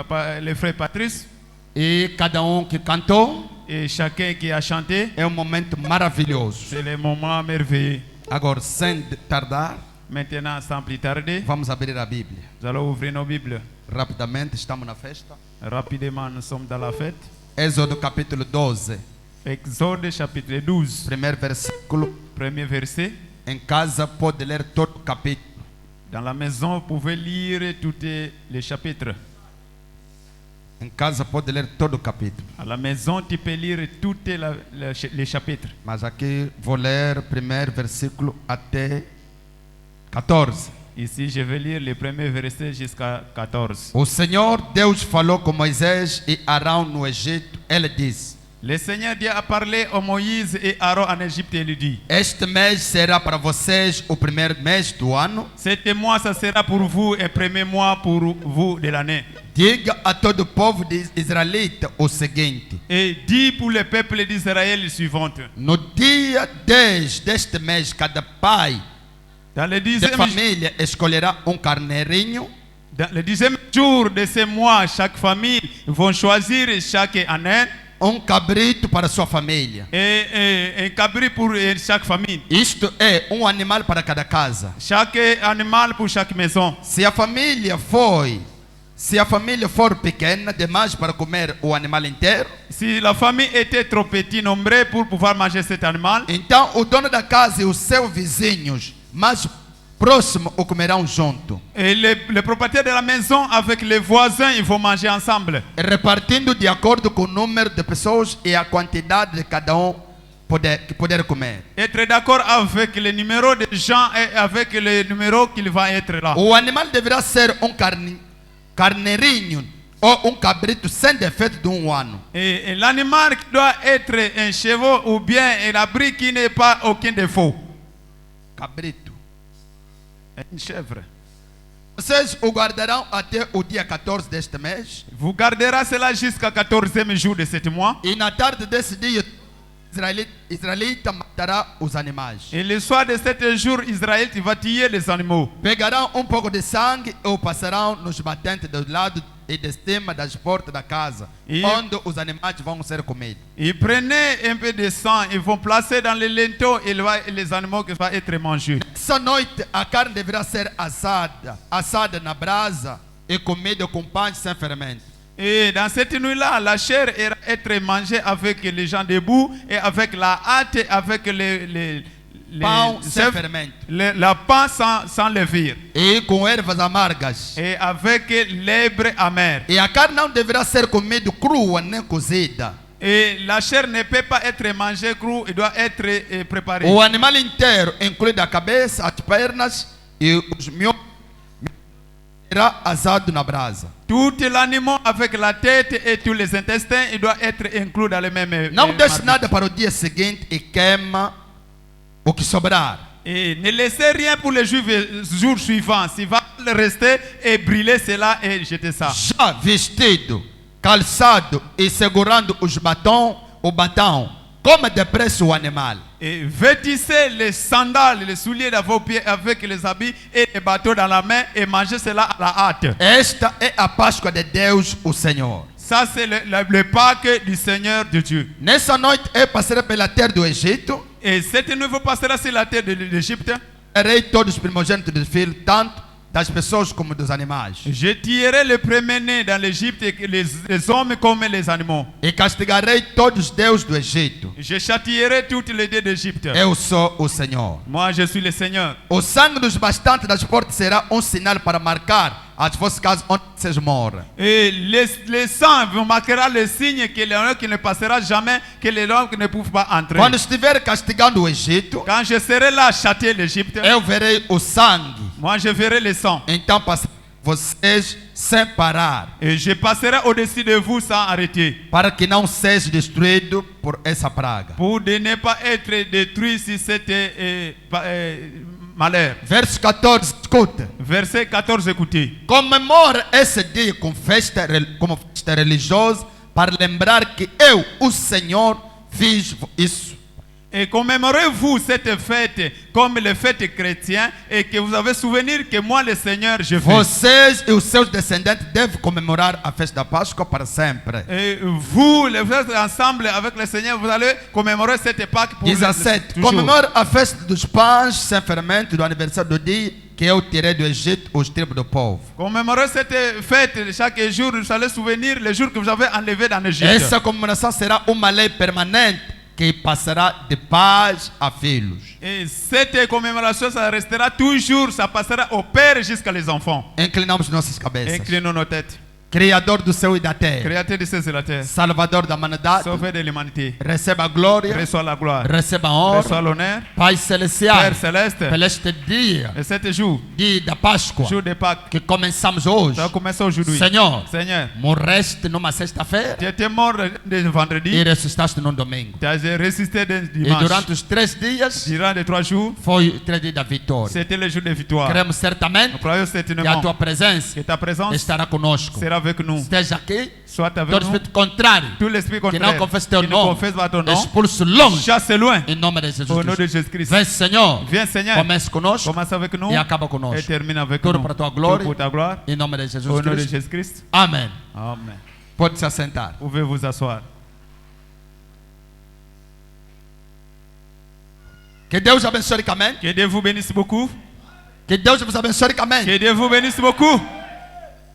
le frère Patrice. E cada um que cantou. Et chacun qui a chanté. É momento maravilhoso. C'est le moment merveilleux. Agora, sem tardar. Maintenant, sans plus tarder, vamos abrir a Bíblia. Nous allons ouvrir nos Bibles. Rapidamente, estamos na festa. Rapidement, nous sommes dans la fête. Êxodo capítulo 12. Exode chapitre 12. Primeiro versículo. Premier verset. Em casa pode ler todo o capítulo. Dans la maison, vous pouvez lire tous les chapitres. Em casa pode ler todo o capítulo. À la maison, tu peux lire tous les chapitres. Mas aqui vou ler o primeiro versículo até 14. Ici, je vais lire le premier verset jusqu'à 14. O Senhor Deus falou com Moisés e Arão no Egito. Ele disse: Le Seigneur Dieu a parlé à Moïse et Aaron en Égypte et lui dit: Este mês será para vocês o primeiro mês do ano. Cet mois, ça sera pour vous et premier mois pour vous de l'année. Diga a todo o povo de israelita o seguinte: Et dis pour le peuple d'Israël le suivant. No dia 10 deste mês, cada pai dans le de família escolherá carneirinho. Dans le 10e jour de ce mois, chaque famille vont choisir chaque année cabrito para sua família. Et un cabri pour chaque famille. Isto é animal para cada casa. Chaque animal pour chaque maison. Se a família for pequena demais para comer o animal inteiro, si la famille était trop petite, nombreux pour pouvoir manger cet animal, então o dono da casa e os seus vizinhos mais próximos o comerão junto. Et le propriétaire de la maison avec les voisins, ils vont manger ensemble. Repartindo de acordo com o número de pessoas e a quantidade de cada poder comer. Être d'accord avec le numéro de gens et avec le numéro qu'il va être là. O animal deverá ser carneirinho ou cabrito sem defeito de ano. Et l'animal doit être un chevaux ou bien un abri qui n'est pas aucun défaut. Cabrito. Une chèvre. Vocês o guardarão até o dia 14 deste mês. Vous garderez cela jusqu'à 14e jour de ce mois. E na tarde desse dia, Israelita matará os animais. Et le soir de cet jour, Israël va tuer les animaux. Pegarão pouco de sangue ou passarão nos batentes do lado e de cima das portas da casa, E- onde os animais vão ser comidos. Ils prenaient un peu de sang, ils vont placer dans les linteaux et les animaux qui vont être mangés. Essa noite a carne deverá ser assada na brasa e comida com pães sem fermento. Et dans cette nuit-là, la chair ira être mangée avec les gens debout et avec la hâte, et avec les Pão sem fermento. la pain sans levure E com ervas amargas. et avec l'herbe amère. E a carne não deverá ser comida crua nem cozida. Et la chair ne peut pas être mangée crue, elle doit être préparée. O animal inteiro, incluindo a cabeça, as pernas e os miúdos, será assado na brasa. Tout l'animal avec la tête et tous les intestins, il doit être inclus dans le même. Não deixe nada para o dia seguinte e queima o que sobrar. Et ne laissez rien pour les jours suivants. S'il va rester et brûler cela et jeter ça. Já vestido, calçado e segurando o batão, coma depressa o animal. Et vêtissez les sandales, les souliers dans vos pieds avec les habits et les bateaux dans la main et mangez cela à la hâte. Esta é a Páscoa de Deus, o Senhor. Ça, c'est le Pâques du Seigneur de Dieu. Nessa noite eu passarei pela terra do Egito, Et cette nuit, vous passerez sur la terre de l'Égypte. terei todos os primogênitos dos filhos, tanto das pessoas como dos animais. Je tuerai les premiers-nés dans l'Égypte, les hommes comme les animaux. E castigarei todos os deuses do Egito. Je châtierai toutes les dieux d'Égypte. Eu sou o Senhor. Moi, je suis le Seigneur. O sangue dos bastantes das portas será um sinal para marcar as vossas casas onde vocês moram. Et les sangs vous marquera le signe que l'homme qui ne passera jamais, que les hommes qui ne peuvent pas entrer. Quando estiver castigando o Egito, Quand je serai là à châtier l'Égypte, eu verei o sangue. moi je verrai le sang. Então passarei vocês sem parar, Et je passerai au-dessus de vous sans arrêter. para que não seja destruído por essa praga. Pour de ne pas être détruit si c'était malheur. Verso 14, escuta. Verset 14, écoutez. Comemora esse dia como festa religiosa, para lembrar que eu, o Senhor, fiz isso. Et commémorez-vous cette fête comme les fêtes chrétiennes et que vous avez souvenir que moi, le Seigneur, je fais. Vocês e os seus descendentes devem comemorar a festa da Páscoa para sempre. Et vous, les frères, ensemble avec le Seigneur, vous allez commémorer cette Pâques pour 17. toujours. Comemora a festa dos pães sem fermento do aniversário do dia que eu tirei do Egito os tribos do povo. Commémorez cette fête chaque jour, vous allez souvenir le jour que vous avez enlevé dans l'Égypte. Essa comemoração será uma lei permanente que passará de pais a filhos. Et cette commémoration, ça restera toujours, ça passera au Père jusqu'à les enfants. Inclinamos nossas cabeças. Inclinons nos têtes. Criador do céu e da terra, Créateur de cieux et la terre, Salvador da humanidade, Sauveur de l'humanité, receba a glória, reçois la gloire, receba a honra, reçois l'honneur, Pai celestial, Père céleste, pelo este dia, et cet jour, dia da Páscoa, jour de Pâques, que começamos hoje. ça commence aujourd'hui. Senhor, Seigneur, morreste numa sexta-feira tu étais mort de vendredi, e ressuscitaste num domingo. tu as résisté de E dimanche. durante os 3 dias, Durant les 3 jours, foi o 3 dias da vitória. c'était le jour de victoire. Queremos certamente Nous croyons que a certainement tua presença que ta présence estará conosco. sera avec nous. Esteja aqui, Soit avec todo nous. espírito contrário, Tout l'esprit que não contraire confesse teu qui ne nome, confesse pas ton nom, expulso longe, chasse loin. em nome de Jesus Au nom de Cristo. Jésus-Christ. Vem, Senhor, Viens, Seigneur. comece conosco Commence avec nous e acaba et conosco. termine avec Tudo nous. para a tua Tout glória, pour ta gloire. em nome de Jesus Au nom de Cristo. Jésus-Christ. Amém. Amen. Pode se assentar. Pouvez vous asseoir. Que Deus abençoe ricamente. Que Dieu vous bénisse beaucoup. Que Deus vos abençoe ricamente. Que Dieu vous bénisse beaucoup.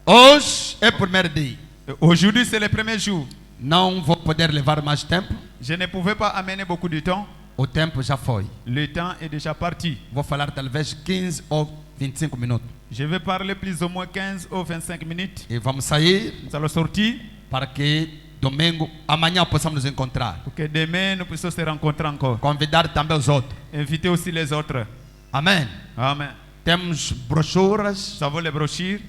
Hoje é o primeiro dia. Aujourd'hui, c'est le premier jour. Não vou poder levar mais tempo. Je ne pouvais pas amener beaucoup de temps. O tempo já foi. Le temps est déjà parti. Vou falar talvez 15 ou 25 minutos. Je vais parler plus ou moins 15 ou 25 minutes. E vamos sair Nous allons sortir para que domingo, amanhã possamos nos encontrar. pour que demain nous puissions se rencontrer encore. Convidar também os outros. Invitez aussi les autres. Amém. Amen. Temos brochuras Nous avons les brochures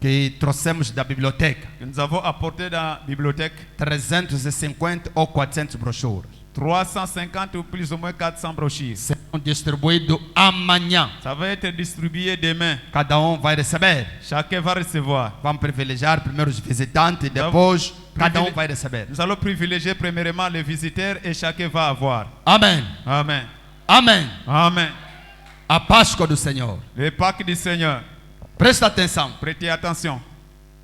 que trouxemos da biblioteca. que nous avons apportées dans la bibliothèque. 350 ou 400 brochuras. 350 ou plus ou moins 400 brochures. Serão distribuídos amanhã. Ça va être distribué demain. Cada vai receber. Chacun va recevoir. Vamos privilegiar primeiro os visitantes, depois cada vai receber. Nous allons privilégier premièrement les visiteurs et chacun va avoir. Amém. Amen. Amém. Amen. A Páscoa do Senhor. Le Pâques du Seigneur. Presta atenção. Prêtez attention.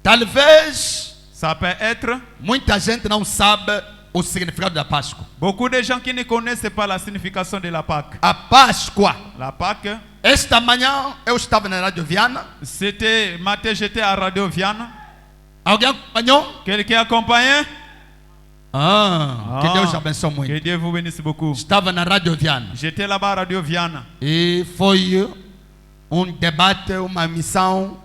Talvez Ça peut être muita gente não sabe o significado da Páscoa. beaucoup de gens qui ne connaissent pas la signification de la Pâque. A Páscoa. La Pâque, Esta manhã eu estava na Rádio Viana. c'était matin, j'étais à Radio Viana. Alguém acompanhou? Quelqu'un accompagnait? Que Deus abençoe muito. Que Dieu vous bénisse beaucoup. Estava na Rádio Viana. J'étais là-bas à Radio Viana. E foi debate, uma missão,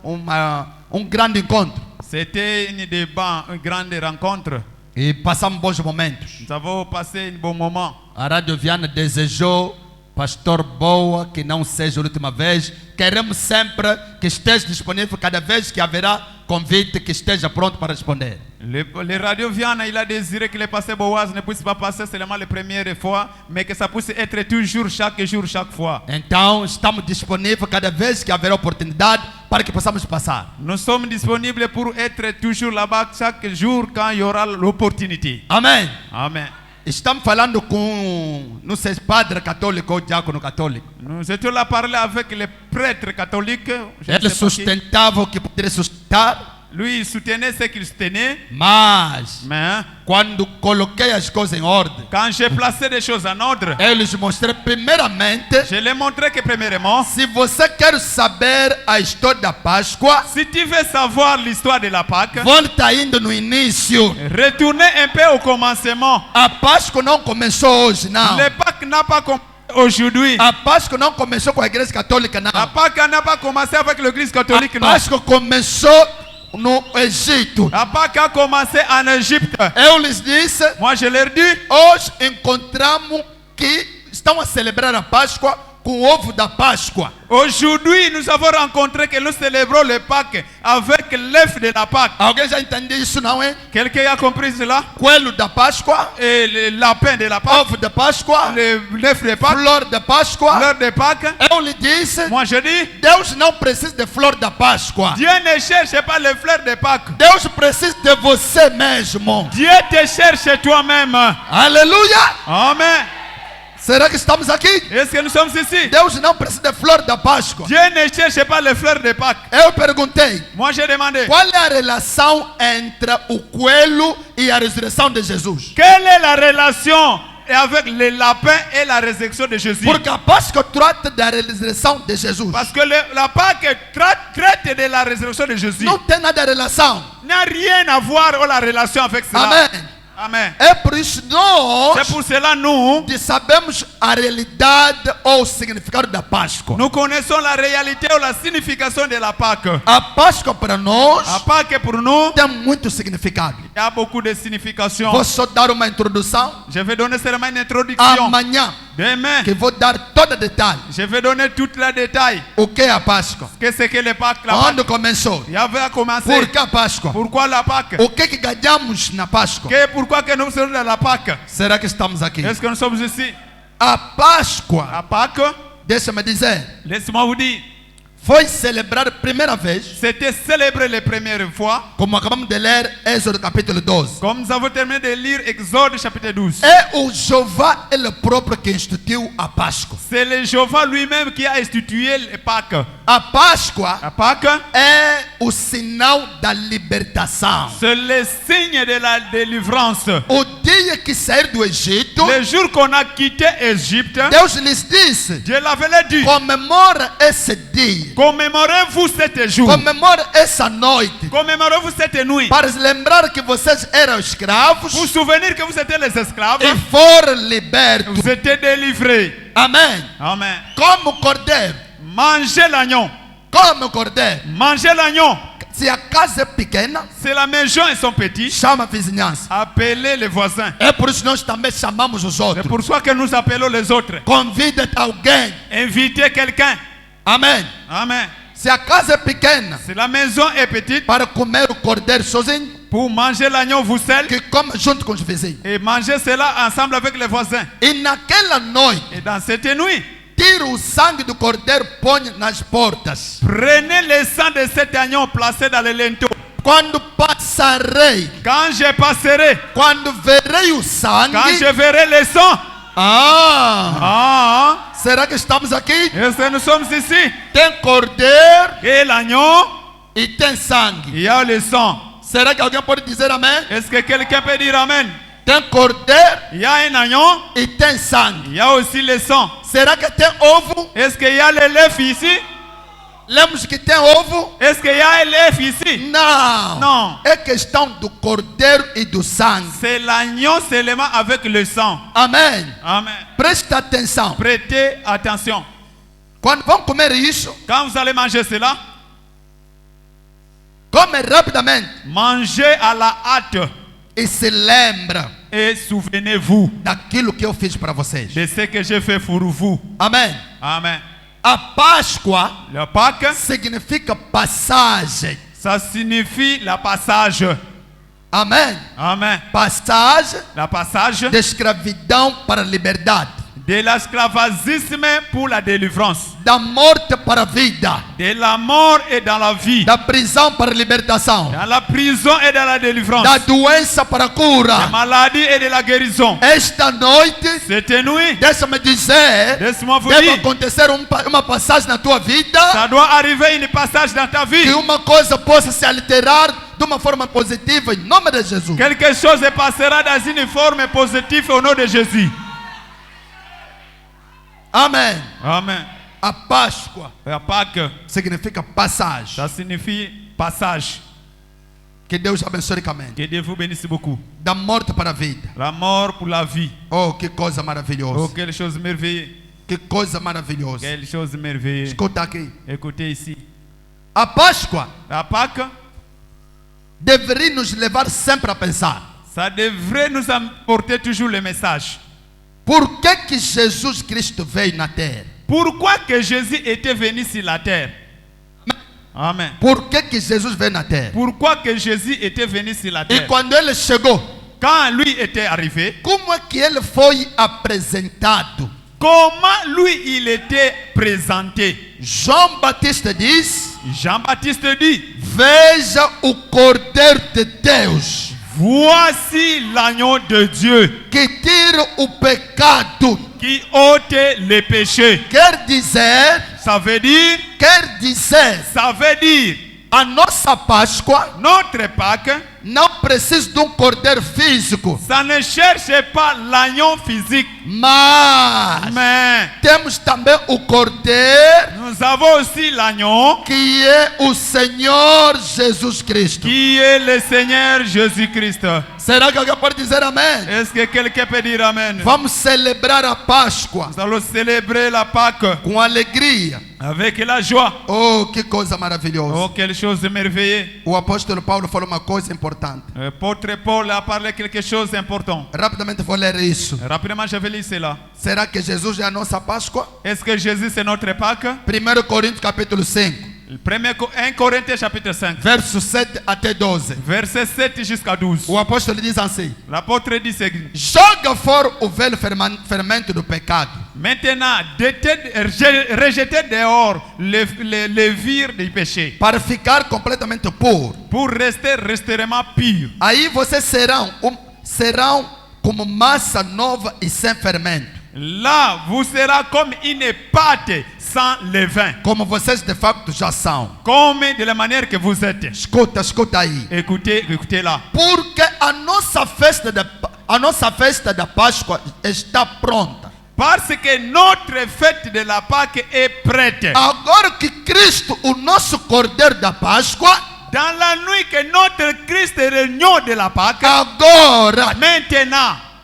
grande encontro. C'était un débat, une grande rencontre. E passamos bons momentos. Nous avons passé un bon moment. A Rádio Viana desejou, pastor Boa, que não seja a última vez. Queremos sempre que esteja disponível cada vez que haverá convite, que esteja pronto para responder. Le Radio Viana, il a désiré que le pasteur Boaz ne puisse pas passer seulement les premières fois, mais que ça puisse être toujours, chaque jour, chaque fois. Então, estamos disponíveis cada vez que haverá oportunidade para que possamos passar. Nous sommes disponibles pour être toujours là-bas chaque jour quand il y aura l'opportunité. Amém. Amen. Estamos falando com, não sei, padre católico ou diácono católico. Nous étions là parler avec les prêtres catholiques. Je ne Ele sais pas qui. sustentava o que poderia sustentar, Lui, il soutenait ce qu'il soutenait. mas Mais quando coloquei as coisas em ordem, quand j'ai placé des choses en ordre, eu lhes mostrei primeiramente, je l'ai montré que premièrement, se você quer saber a história da Páscoa, si tu veux savoir l'histoire de la Pâque, volta indo no início. retournez un peu au commencement. A Páscoa não começou hoje, não. Le Pâque n'a pas commencé aujourd'hui. A Páscoa não começou com a Igreja Católica, não. La Pâque n'a pas commencé avec l'église catholique, A non. Páscoa começou no Egito. La Pâque a commencé en Égypte. Eu lhes disse, Moi, je leur dis, hoje encontramos que estão a celebrar a Páscoa com o ovo da Páscoa. aujourd'hui, nous avons rencontré que nous célébrons le Pâque avec l'œuf de la Pâque. Alguém já entendeu isso, não é? Quelqu'un a compris cela? Coelho da Páscoa, Et le lapin de la Pâque, ovo da Páscoa, l'œuf de Pâque, flor da Páscoa. l'heure de Pâque. Eu lhe disse, Moi, je dis, Deus não precisa de flor da Páscoa. Dieu ne cherche pas les fleurs de Pâques. Deus precisa de você mesmo. Dieu te cherche toi-même. Aleluia! Amen. Será que estamos aqui? Est-ce que nous sommes ici? Deus não precisa de flor da Páscoa. Dieu ne cherche pas les fleurs de Pâques. Eu perguntei, Moi, j'ai demandé, qual é a relação entre o coelho e a ressurreição de Jesus? quelle est la relation avec le lapin et la résurrection de Jésus? Porque a Páscoa trata da ressurreição de Jesus. Parce que la Pâque traite de la résurrection de Jésus. Não tem nada de relação. N'a rien à voir ou la relation avec cela. Amém. Amen. É por isso C'est nós pour cela nous sabemos a realidade ou o significado da Páscoa. nous connaissons la réalité ou la signification de la Pâque. A Páscoa para nós La Pâque pour nous, tem muito significado. il y a beaucoup de significations. Vou só dar uma introdução. Je vais donner seulement une introduction. Amanhã Demain, que vou dar todo detalhe. je vais donner tout le détail. O que é a Páscoa? Qu'est-ce que le Pâque, la Pâque? Onde começou? Il y avait à commencer. Por que a Páscoa? Pourquoi la Pâque? O que ganhamos na Páscoa? Pourquoi que nous sommes dans la Pâque? Será que estamos aqui? Est-ce que nous sommes ici? A Páscoa, La Pâque, deixa-me dizer, laissez-moi vous dire, foi celebrada primeira vez, c'était célébré la première fois, como acabamos de ler, Êxodo capítulo 12. comme nous avons terminé de lire Exode chapitre 12. É o Jeová ele próprio que instituiu a Páscoa. C'est le Jéhovah lui-même qui a institué le Pâque. A Páscoa La Pâque, é o sinal da libertação. c'est le signe de la délivrance. O dia que sair do Egito, Le jour qu'on a quitté Égypte, Deus lhes disse, Dieu l'avait dit, comemora esse dia, commémorez-vous cet jour, comemora essa noite, commémorez-vous cette nuit, para se lembrar que vocês eram escravos pour souvenir que vous étiez les esclaves, e foram libertos. vous étiez délivrés. Amém. Amen. Como cordeiro, Mangez l'agneau. como cordeiro. Mangez l'agneau. Se a casa é pequena, C'est la maison et son petit. chama a vizinhança. Appelez les voisins. É por isso que nós também chamamos os C'est outros. pour ça que nous appelons les autres. Convida alguém. Invitez quelqu'un. Amém. Amen. Se a casa é pequena, Si la maison est petite, para comer o cordeiro sozinho, pour manger l'agneau vous seul, que come junto com os vizinhos. et manger cela ensemble avec les voisins. E naquela noite, Et dans cette nuit, tira o sangue do cordeiro, põe nas portas. prenez le sang de cet agneau placé dans les linteaux. Quando passarei, Quand je passerai, quando verei o sangue, quand je verrai le sang, será que estamos aqui? est-ce que nous sommes ici? Tem cordeiro, Et l'agneau, e tem sangue. Il y a le sang. Será que alguém pode dizer amém? Est-ce que quelqu'un peut dire amen? Tem cordeiro Il y a un agneau. e tem sangue. Il y a aussi le sang. Será que tem ovo? Est-ce qu'il y a le lait ici? Lemos que tem ovo? Est-ce qu'il y a un lait ici? Não. Non. É questão do cordeiro e do sangue. C'est l'agneau seulement avec le sang. Amém. Amen. Preste atenção. Prêtez attention. Quando vão comer isso, Quand vous allez manger cela, come rapidamente mangez à la hâte e se lembra et souvenez-vous daquilo que eu fiz para vocês. de ce que j'ai fait pour vous. Amém. Amen. A Páscoa Le Pâques, significa passagem. ça signifie la passage. Amém. Amen. Passagem La passage de escravidão para a liberdade, de l'esclavagisme pour la délivrance. da morte para a vida, De la mort et dans la vie. da prisão para a libertação, Dans la prison et dans la délivrance. da doença para a De cura. maladie et de la guérison. Esta noite, Cette nuit, deixa-me dizer, laisse-moi vous deve dire, acontecer uma passagem na tua vida, ça doit arriver une passage dans ta vie. que uma coisa possa se alterar de uma forma positiva em nome de Jesus. Quelque chose passera dans une forme positive au nom de Jésus. Amém. Amen. A Páscoa La Pâques, significa passagem. ça signifie passage. Que Deus abençoe ricamente. Que Dieu vous bénisse beaucoup. Da morte para a vida. La mort pour la vie. Oh, que coisa Oh, maravilhosa. quelque chose merveilleux. Que coisa maravilhosa. Quelque chose merveilleux. Escuta aqui. Écoutez ici. A Páscoa La Pâques, deveria nos levar sempre a pensar. ça devrait nous apporter toujours le message. Por que Jesus Cristo veio na terra? Pourquoi que Jésus était venu sur la terre? Amen. Por que Jesus veio na terra? Pourquoi que Jésus était venu sur la E terre? quando ele chegou, Quand lui était arrivé, como é que ele foi apresentado? comment lui il était présenté? João Batista diz: Jean-Baptiste dit, Veja o Cordeiro de Deus voici l'agneau de Dieu que tira o pecado. qui ôte les péchés. Quer dizer, Ça veut dire, a nossa Páscoa notre Pâques, não precisa de cordeiro físico, ça ne cherche pas l'agneau physique, mas mais temos também o cordeiro nous avons aussi l'agneau que é o Senhor Jesus Cristo. qui est le Seigneur Jésus-Christ. Será que alguém pode dizer amém? Est-ce que quelqu'un peut dire Amen? Vamos celebrar a Páscoa Nous allons célébrer la Pâques com alegria. avec la joie. Oh, que coisa maravilhosa. Oh, quelque chose de merveilleux. O apóstolo Paulo falou uma coisa importante. L'apôtre Paul a parlé quelque chose d'important. Rapidamente vou ler isso. Rapidement, je vais lire cela. Será que Jesus é a nossa Páscoa? Est-ce que Jésus c'est notre Pâques? 1 Coríntios capítulo 5, 1 Corinthiens chapitre 5, verso 7 até 12. verset 7 jusqu'à 12. O apóstolo diz assim: L'apôtre dit ce qui- Joga fora o velho fermento do pecado, Maintenant, rejetez dehors le vire du péché para ficar completamente puro. pour rester extrêmement pur. Aí vocês serão como massa nova e sem fermento, Là, vous serez comme une pâte sans levain, como vocês de facto já são. comme de la manière que vous êtes. Escuta aí. Écoutez là. Porque a nossa festa da Páscoa está pronta. Parce que notre fête de la Pâque est prête. Agora que Cristo, o nosso Cordeiro da Páscoa, Dans la nuit que notre Christ est réunion de la Pâque,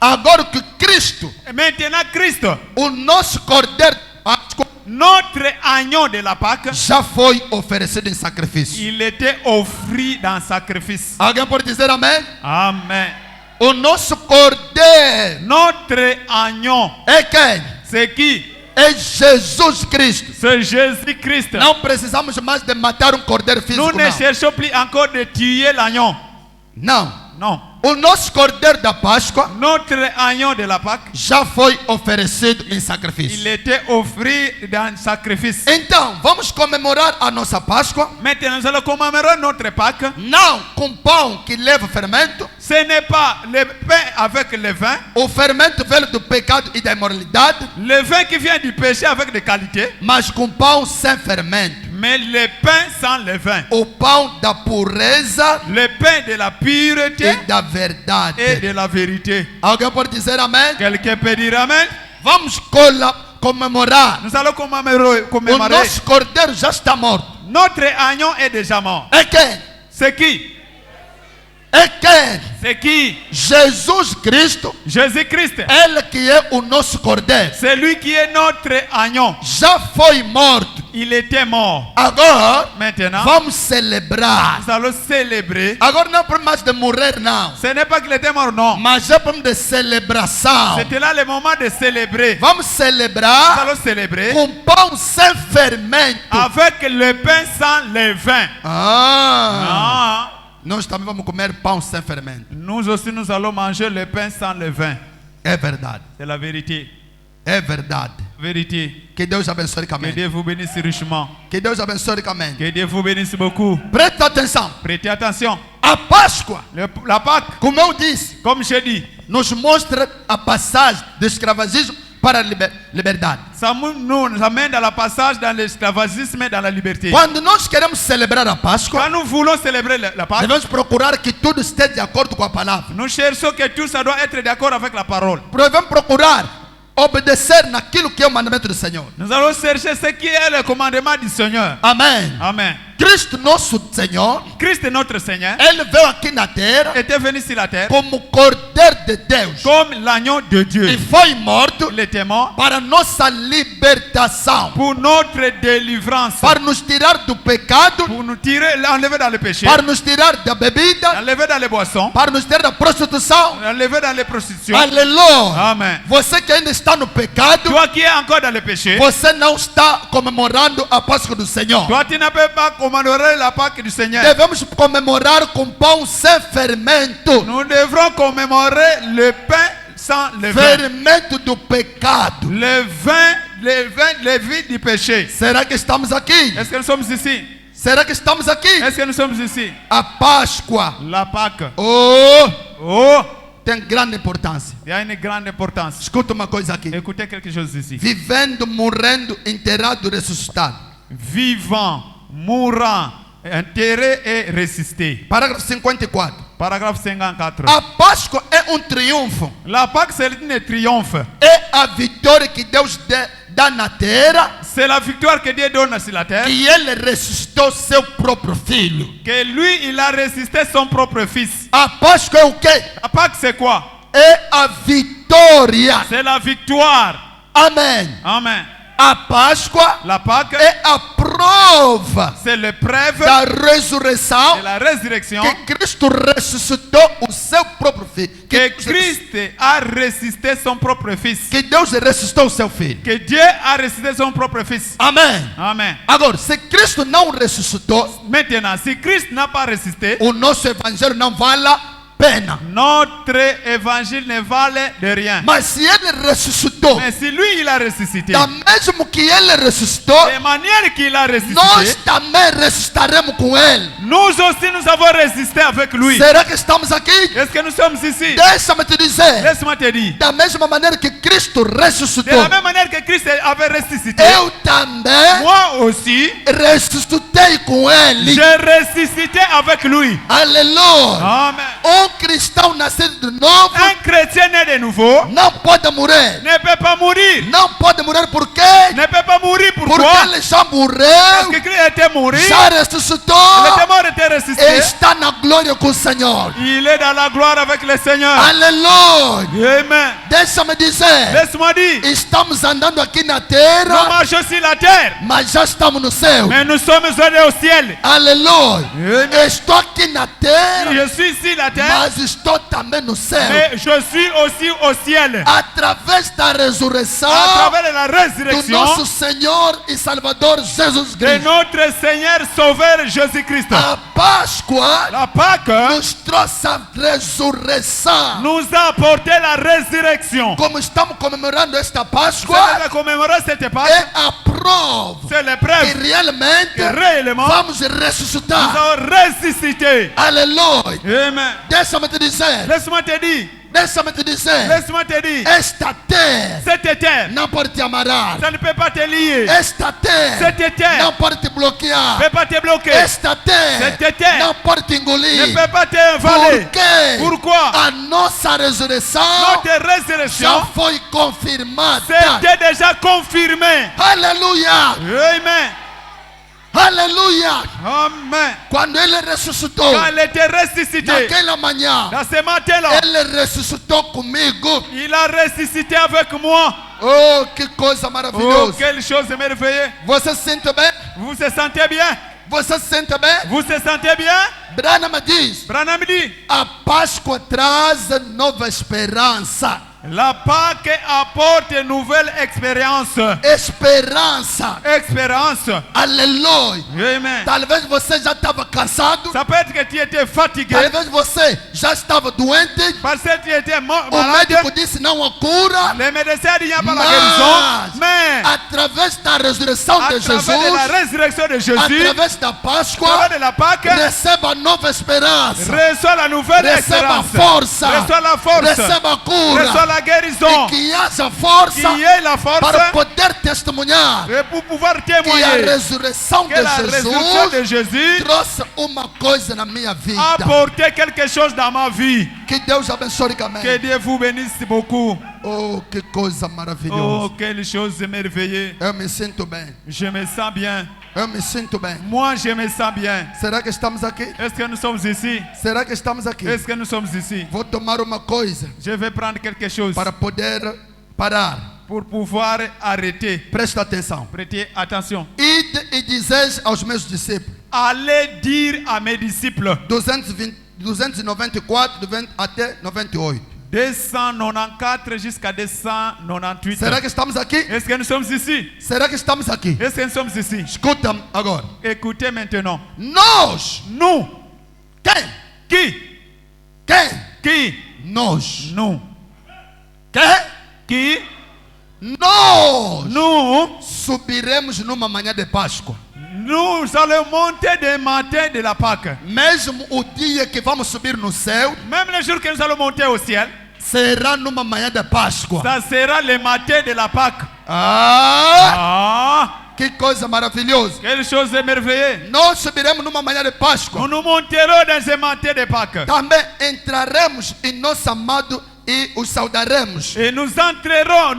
agora que Cristo, maintenant Christ, o nosso Cordeiro da Páscoa, notre agneau de la Pâque, já foi oferecido em sacrifício. il était offert dans sacrifice. Alguém pode dizer amém? Amen. O nosso Cordeiro Notre agneau, é quem? c'est qui? É Jesus Cristo. C'est Jésus-Christ. Não precisamos mais de matar cordeiro físico, Nous ne não. cherchons plus encore de tuer l'agneau. Não. Non. O nosso Cordeiro da Páscoa Notre agneau de la Pâque, já foi oferecido em il sacrifício. était offert dans sacrifice. Então, vamos comemorar a nossa Páscoa, Maintenant, nous allons commémorer notre Pâque. não com pão que leva fermento. Ce n'est pas le pain avec le vin. O fermento velho do pecado e da imoralidade, Le vin qui vient du péché avec des qualités. mas com pão sem fermento. Mais le pain sans levain. O pão da pureza Le pain de la pureté e da verdade. et de la vérité. Alguém pode dizer amém? Quelqu'un peut dire amen? Vamos comemorar. Nous allons O commémorer. nosso cordeiro já está morto. Notre agneau est déjà mort. É quem? C'est qui? É quem? C'est qui? Jesus Cristo. Jésus-Christ. Ele que é o nosso cordeiro. C'est lui qui est notre agneau. Já foi morto. Il était mort. Agora Maintenant, vamos celebrar. nous allons célébrer. Agora não é problema mais de morrer, não. Ce n'est pas qu'il était mort, non. Mas é problema de celebração. C'était là le moment de célébrer. Vamos Nous celebrar allons célébrer com pão sem fermento. avec le pain sans levain. Ah. Ah. Nós também vamos comer pão sem fermento. Nous aussi, nous allons manger le pain sans levain. É verdade. C'est la vérité. É verdade. Vérité. Que Deus abençoe Que ricamente. Dieu vous bénisse richement. Que Deus abençoe ricamente. Que Dieu vous bénisse beaucoup. Presta atenção. Prêtez attention. A Páscoa, La Pâque, como eu disse, comme j'ai dit, nos mostra a passagem do escravagismo para a liberdade. ça nous amène dans la passage dans l'esclavagisme et dans la liberté. Quando nós queremos celebrar a Páscoa, Quand nous voulons célébrer la Pâque, devemos procurar que tudo esteja de acordo com a palavra. nous cherchons que tout ça doit être d'accord avec la parole. Devemos procurar obedecer naquilo que é o mandamento do Senhor. Nous allons chercher ce qui est le commandement du Seigneur. Amém. Amen. Cristo, nosso Senhor, Christ, notre Seigneur, ele veio aqui na terra était venu sur la terre como Cordeiro de Deus comme l'agneau de e Dieu. foi morto Il était mort para nossa libertação, pour notre délivrance, para nos tirar do pecado, pour nous tirer, l'enlever dans le péché, para nos tirar da bebida, l'enlever dans les boissons, para nos tirar da prostituição. l'enlever dans les prostitutions. Aleluia. Amen. Você que ainda está no pecado, Toi qui es encore dans le péché, você não está comemorando a Páscoa do Senhor. toi tu ne peux pas commémorer la Pâque du Seigneur. Devemos comemorar com pão sem fermento. Nous devrons commémorer le pain sans le vin. Fermento do pecado. Le vin du péché. Será que estamos aqui? Est-ce que nous sommes ici? Será que estamos aqui? Est-ce que nous sommes ici? A Páscoa, La Pâque. oh, Oh, tem grande importância. il y a une grande importance. Escuta uma coisa aqui. Écoutez quelque chose ici. Vivendo, morrendo, enterrado, ressuscitado. Vivant, mourant, enterré et ressuscité. Parágrafo 54. Paragraphe 54. A Páscoa é triunfo. La Pâque, c'est un triomphe. É a vitória que Deus dá na terra, C'est la victoire que Dieu donne sur la terre. que ele ressuscitou seu próprio filho. Que lui, il a résisté son propre fils. A Páscoa é o quê? La Pâque, c'est quoi? É a vitória. C'est la victoire. Amém. Amen. A Páscoa La Pâque, é a prova c'est l'épreuve da ressurreição, de la résurrection. que Cristo ressuscitou o seu próprio filho. Que Christ a ressuscité son propre fils. Que Deus ressuscitou o seu filho. Que Dieu a ressuscité son propre fils. Amém. Amen. Agora, se Cristo não ressuscitou, Maintenant, si Christ n'a pas ressuscité, o nosso evangelho não vale a pena. notre évangile ne vale de rien. Mas se ele ressuscitou, Mais si lui, il a ressuscité, da mesmo que ele ressuscitou, de manière qu'il a nós ressuscité, também ressuscitaremos com ele. nous aussi, nous avons résisté avec lui. Será que estamos aqui? Est-ce que nous sommes ici? Deixa-me te dizer, Laisse-moi te dire. da mesma maneira que Cristo De ressuscitou, la même manière que Christ avait ressuscité, eu também moi aussi, ressuscitei com ele. j'ai ressuscité avec lui. Aleluia. Amen. Cristão nascido de novo Un chrétien né de nouveau não pode morrer. ne peut pas mourir. Não pode morrer por quê? Ne peut pas mourir. Porque Pourquoi? ele já Parce morreu, que Christ était mort. Il já ressuscitou était mort, était ressuscité. e está na glória com o Senhor. Il est dans la gloire avec le Seigneur. Aleluia. Amen. Deixa-me dizer, Laisse-moi dire. estamos andando aqui na Nous terra, marchons sur la terre, mas já estamos no céu. mais nous sommes allés au ciel. Aleluia. Amen. Estou aqui na terra, Je suis sur la terre, mas estou também no céu. mais je suis aussi au ciel. Através da ressurreição À travers la do résurrection nosso Senhor e Salvador Jesus de Cristo. notre Seigneur Sauveur Jésus-Christ. A Páscoa La Pâque nos trouxe a ressurreição. nous a apporté la résurrection. Como estamos comemorando esta C'est Páscoa, commémorer cette Pâque. é a prova C'est que l'épreuve realmente que réellement vamos nous ressuscitar. avons ressuscité. Aleluia. Amen. Deixa-me te dizer, Laisse-moi te dire, Laisse-moi te dire. Laisse-moi te dire. Esta terre. Cette terre. Não pode te amarrar. Ça ne peut pas te lier. Esta terre. Cette terre. Não pode te bloquear. Ne peut pas te bloquer. Esta terre. Cette terre. Não pode te engolir. Ne peut pas te avaler. Por quê? Pourquoi? A nossa ressurreição Notre résurrection já foi confirmada. c'était déjà confirmé. Aleluia. Amen. Aleluia. Amen. Quando ele ressuscitou, Quand elle était ressuscité, naquela manhã, dans ce matin-là, ele ressuscitou comigo. il a ressuscité avec moi. Oh, que coisa Oh, maravilhosa. quelle chose merveilleuse. Você se sente bem? Vous se sentez bien? Você se sente bem? Vous se sentez bien? Branham diz: Branham dit, a Páscoa traz nova esperança. la Pâque apporte une nouvelle expérience. Esperança. Expérience. Aleluia. Amen. Talvez você já estava cansado. Ça peut être que tu étais fatigué, Talvez você já estava doente. parce que tu étais O malade. médico disse não há cura. Les médecins disent qu'il n'y a pas la guérison. Mais através da ressurreição à de travers de Jesus, la résurrection de Jésus, através da à Páscoa, travers de la Pâque, receba nova esperança. reçoit la nouvelle Receba espérance. força. Reçoit la force. Receba cura. Reçoit la guérison. E que haja força Qui est la force para poder testemunhar et pour pouvoir que a témoigner ressurreição que la de résurrection de Jesus Jésus trouxe uma coisa na minha vida. a apporté quelque chose dans ma vie. Que Deus abençoe Que ricamente. Dieu vous bénisse beaucoup. Oh, que coisa Oh, maravilhosa. quelle chose merveilleuse. Eu me sinto bem. Je me sens bien. Eu me sinto bem. Moi, je me sens bien. Será que estamos aqui? Est-ce que nous sommes ici? Será que estamos aqui? Est-ce que nous sommes ici? Vou tomar uma coisa Je vais prendre quelque chose para poder parar. pour pouvoir arrêter. Presta atenção. Prêtez attention. Ide e dizeis aos meus discípulos. Allez dire à mes disciples. 294 até 98. 294 jusqu'à 298. Será que estamos aqui? Est-ce que nous sommes ici? Será que estamos aqui? Est-ce que nous sommes ici? Escuta agora. Écoutez maintenant. Nós. Nous. Quem? Qui? Quem? Qui? Nós. Nous. Quem? Qui? Nós. Nous. Subiremos numa manhã de Páscoa. Nous allons monter des matins de la Pâque. Mesmo o dia que vamos subir no céu, Même le jour que nous allons monter au ciel, será numa manhã de Páscoa. ça sera le matin de la Pâque. Ah! Ah! Que coisa maravilhosa. Quelle chose de merveilleuse. Nós subiremos numa manhã de Páscoa. Nous nous monterons dans ce matin de Pâques. Também entraremos em nosso amado e o saudaremos. Et nous entrerons,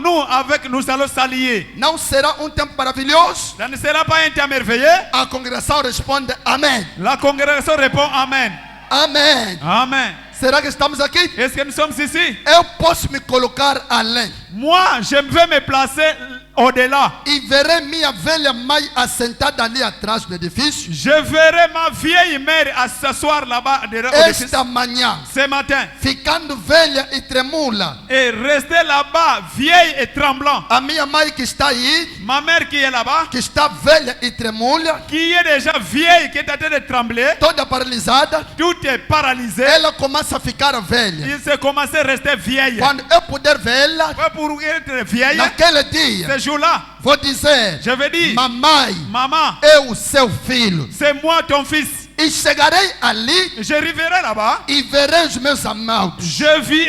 nous allons s'allier. Não será um tempo maravilhoso? Ça ne sera pas un temps merveilleux. A congregação responde amém. La congrégation répond Amen. Amém. Amen. Será que estamos aqui? Est-ce que nous sommes ici? Eu posso me colocar além Moi, je vais me placer au-delà. e verei minha velha mãe assentada ali atrás do edifício. Je verrai ma vieille mère à s'asseoir là-bas derrière l'édifice Esta manhã, ce matin. ficando velha e tremula. Et rester là-bas, vieille et tremblant. A minha mãe que está aí, Ma mère qui est là-bas, que está velha e tremula, qui est déjà vieille, qui est en train de trembler, toda paralisada, tout est paralysé. ela começa a ficar velha. Il s'est commencé à rester vieille. Quando eu puder vê-la, Pour être vieille, naquele dia, ce jour-là, vou dizer: je vais dire, mamãe, maman, eu seu filho. c'est moi ton fils. E chegarei ali Je arriverai là-bas. e verei os meus amados, Je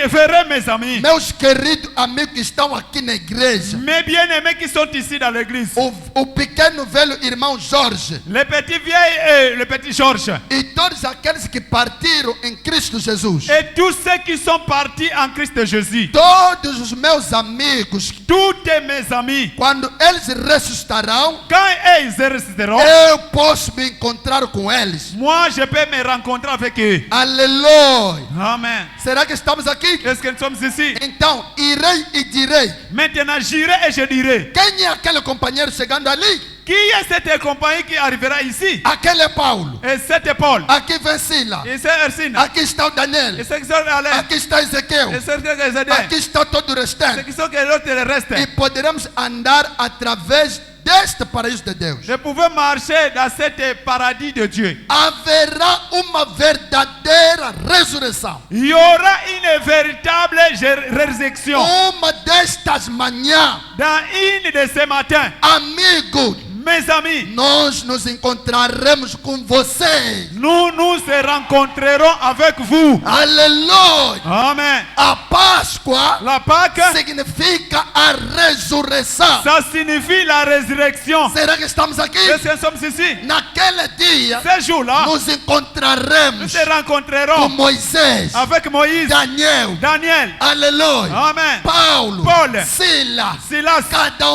verrai mes amis, meus queridos amigos que estão aqui na igreja. mes bien-aimés qui sont ici dans l'église. O pequeno velho irmão Jorge Le petit vieil et le petit Georges. e todos aqueles que partiram em Cristo Jesus. Et tous ceux qui sont partis en Christ Jésus. Todos os meus amigos, Tous mes amis. quando eles ressuscitarão, Quand ils ressusciteront, eu posso me encontrar com eles. moi je peux me rencontrer avec eux. Aleluia. Amen. Será que estamos aqui? Est-ce que nous sommes ici? Então, irei e direi. Maintenant j'irai et je dirai. Quem é aquele companheiro chegando ali? Qui est cette compagnie qui arrivera ici? Aquele é Paulo. Et c'est Paul. Aqui vem Sila. Et c'est Ersine. Aqui está o Daniel. Et c'est qui sont Alain. Aqui está Ezequiel. Et c'est qui Aqui está todo o c'est restante. qui sont que l'autre le reste. E poderemos andar através deste paraíso de Deus. Je pouvais marcher dans cet paradis de Dieu. Haverá uma verdadeira ressurreição. Il y aura une véritable résurrection. Uma destas manhãs, Dans une de ces matins, amigo, Mes amis, nós nos encontraremos com vocês. nous nous rencontrerons avec vous. Aleluia. Amen. A Páscoa La Pâque, significa a ressurreição. ça signifie la résurrection. Será que estamos aqui? Est-ce que nous sommes ici? Naquele dia, Ce jour-là, nos nous encontraremos se com rencontrerons Moisés, avec Moïse, Daniel, Daniel, aleluia, Amen, Paulo, Paul, Silas, Silas, cada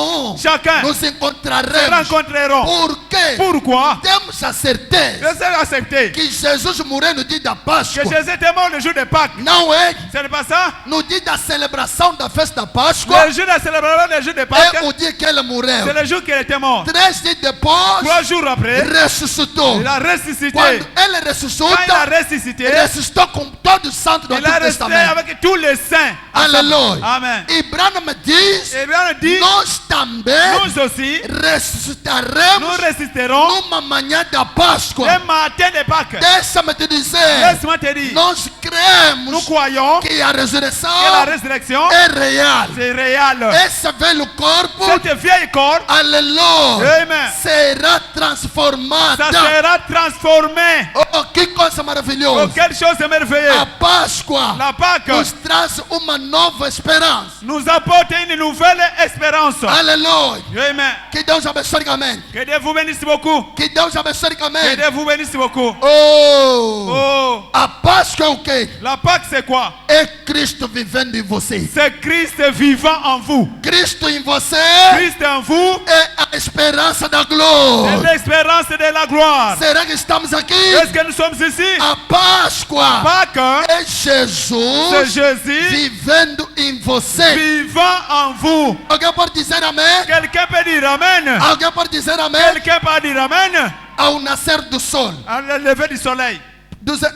chacun nos se encontraremos. rencontreront. Por quê? Pourquoi? Temos a certeza Je sais accepter que Jesus morreu no dia da que Páscoa. Jésus était mort le jour de Pâques. Não é? Ce n'est pas ça? No dia da celebração da festa da Páscoa, Le jour de la célébration du jour de Pâques, é o dia que ele morreu. c'est le jour qu'il était mort. 3 dias depois, 3 jours après, ressuscitou. il a ressuscité. Quando ele Quand il a ressuscita, ressuscité, ressuscitou com todos os santos do il a Antigo resté Testamento. avec tous les saints. Aleluia. Amen. E Branham diz, Et bien on dit, nós também nous aussi, nous ressuscitaremos résisterons numa manhã da Páscoa. le matin de Pâques. Deixa-me te dizer, Laisse-moi te dire, nós nous cremos croyons que que a ressurreição la résurrection, é real. c'est réel. Esse velho corpo, Cette vieille corps, aleluia, Amen, será ça transformada. sera transformé. Oh, que coisa Oh, maravilhosa. quelle chose A merveilleuse. Páscoa La Pâque nos traz uma nova esperança. nous apporte une nouvelle espérance. Aleluia. Amen. Que Deus abençoe ricamente. Que Dieu vous bénisse beaucoup. Que Deus abençoe Que ricamente. Dieu vous bénisse beaucoup. Oh, Oh, a Páscoa é o quê? la Pâque c'est quoi? É Cristo vivendo em você. C'est Christ vivant en vous. Cristo em você Christ en vous é a esperança da est glória. l'espérance de la gloire. Será que estamos aqui? Est-ce que nous sommes ici? A Páscoa Pâques, é c'est Jesus Jésus vivendo em você. vivant en vous. Alguém pode dizer amém? Quelqu'un peut dire Amen. Alguém pode dizer amém? Quelqu'un peut dire Amen. Ao nascer do sol. À le lever du soleil.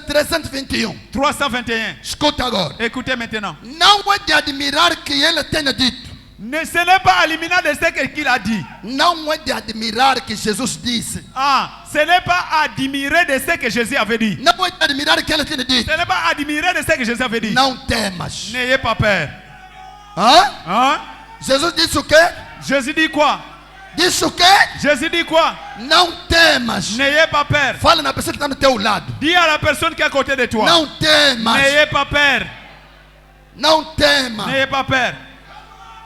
321. 321. Escuta agora. Écoutez maintenant. Não é de admirar que ele tenha dito. Ce n'est pas éliminé de ce qu'il a dit. Não é de admirar que Jesus disse. Ah, ce n'est pas admirer de ce que Jésus avait dit. Não é de admirar que ele tenha dito. Ce n'est pas admirer de ce que Jésus avait dit. Não temas. N'ayez pas peur. Hã? Hein? Jesus disse o quê? Jésus dit quoi? Disse o quê? Jésus dit quoi? Não temas. N'ayez pas peur. Fala na pessoa que está no teu lado. Dis à la personne qui est à côté de toi. Não temas. N'ayez pas peur. Não temas. N'ayez pas peur.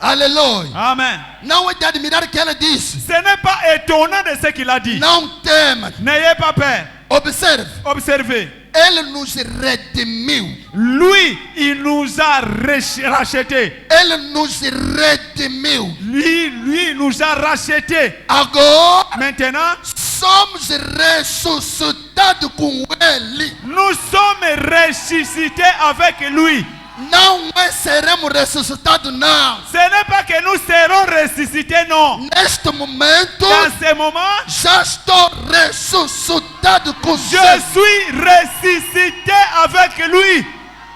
Aleluia. Amen. Não é de admirar que ele disse. Ce n'est pas étonnant de ce qu'il a dit. Não temas. N'ayez pas peur. Observe. Observez. Ele nos redimiu. Lui, il nous a rachetés. Ele nos redimiu. Lui, il nous a rachetés. Agora Maintenant, somos ressuscitados com ele. nous sommes ressuscités avec lui. Não é seremos ressuscitados, não. Ce n'est pas que nous serons ressuscités, non. Neste momento, Dans ce moment, já estou ressuscitado com je Jesus. suis ressuscité avec lui.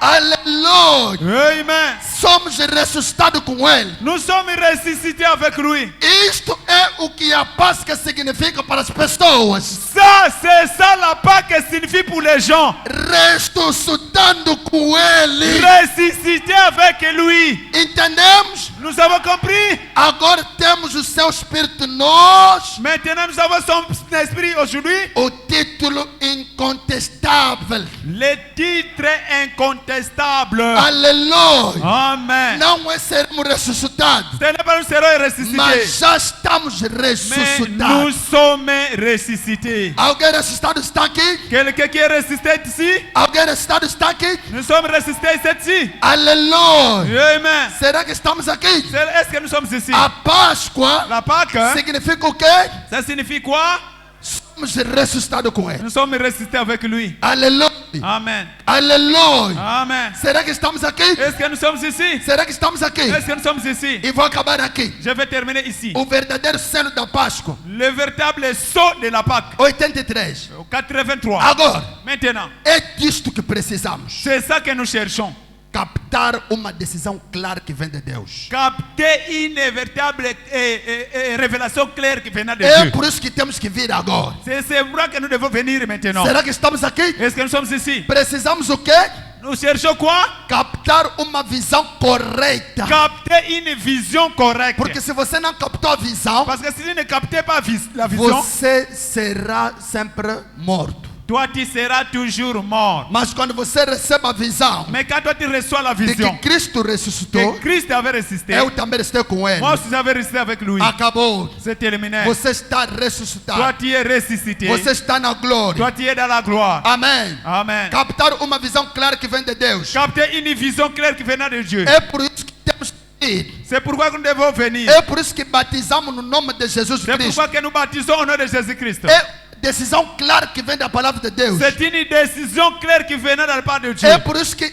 Aleluia. Amen. Somos ressuscitados com ele. Nous sommes ressuscités avec lui. Isto é o que a Páscoa significa para as pessoas. Ça, c'est ça la Pâque signifie pour les gens. Ressuscitando com ele. Ressuscité avec lui. Entendemos? Nous avons compris. Agora temos o seu Espírito em nós. Maintenant, nous avons son esprit aujourd'hui. O título incontestável. Le titre incontestable. Aleluia. Amen. Não é sermos ressuscitados, Ce n'est pas nous serons ressuscités. mas já estamos Mais nous ressuscitados. sommes ressuscités. Alguém ressuscitado está aqui? Quelqu'un qui est ressuscité ici? Alguém ressuscitado está aqui? Nous sommes ressuscités ici. Aleluia. Amen. Será que estamos aqui? Est-ce que nous sommes ici? A Páscoa La Pâque, significa o quê? ça signifie quoi? Somos ressuscitados com ele. Nous sommes ressuscités avec lui. Aleluia. Amen. Aleluia. Amen. Será que estamos aqui? Est-ce que nous sommes ici? Será que estamos aqui? Est-ce que nous sommes ici? E vou acabar aqui. Je vais terminer ici. O verdadeiro selo da Páscoa. Le véritable saut de la Pâque. 83. Au 83. Agora, Maintenant, é disto que precisamos. c'est ça que nous cherchons. Captar uma decisão clara que vem de Deus. Capter une véritable révélation claire qui venait de É Dieu. por isso que temos que vir agora. C'est pour ça que nous devons venir maintenant. Será que estamos aqui? Est-ce que nous sommes ici? Precisamos o quê? Nous Nous cherchons quoi? Captar uma visão correta. Capter une vision correcte. Porque se você não captou a visão, Parce que si tu ne captes pas la vision, você será sempre morto. toi tu seras toujours mort. Mas quando você recebe a visão Mais quand toi tu reçois la de vision que Cristo ressuscitou, que Christ avait résisté, eu também ressuscitei com ele. moi aussi j'avais résisté avec lui. Acabou. C'est terminé. Você está Toi ressuscitado. tu es ressuscité. Você está na glória. Toi tu es dans la gloire. Amém. Amen. Captar uma visão clara que vem de Deus. Capter une vision claire qui venait de Dieu. É por isso que temos que ir. C'est pourquoi que nous devons venir. É por isso que batizamos no nome de Jesus C'est Cristo. pourquoi que nous baptisons au nom de Jésus-Christ. É decisão clara que vem da palavra de Deus. C'est une décision claire qui venait de la part de Dieu. É por isso que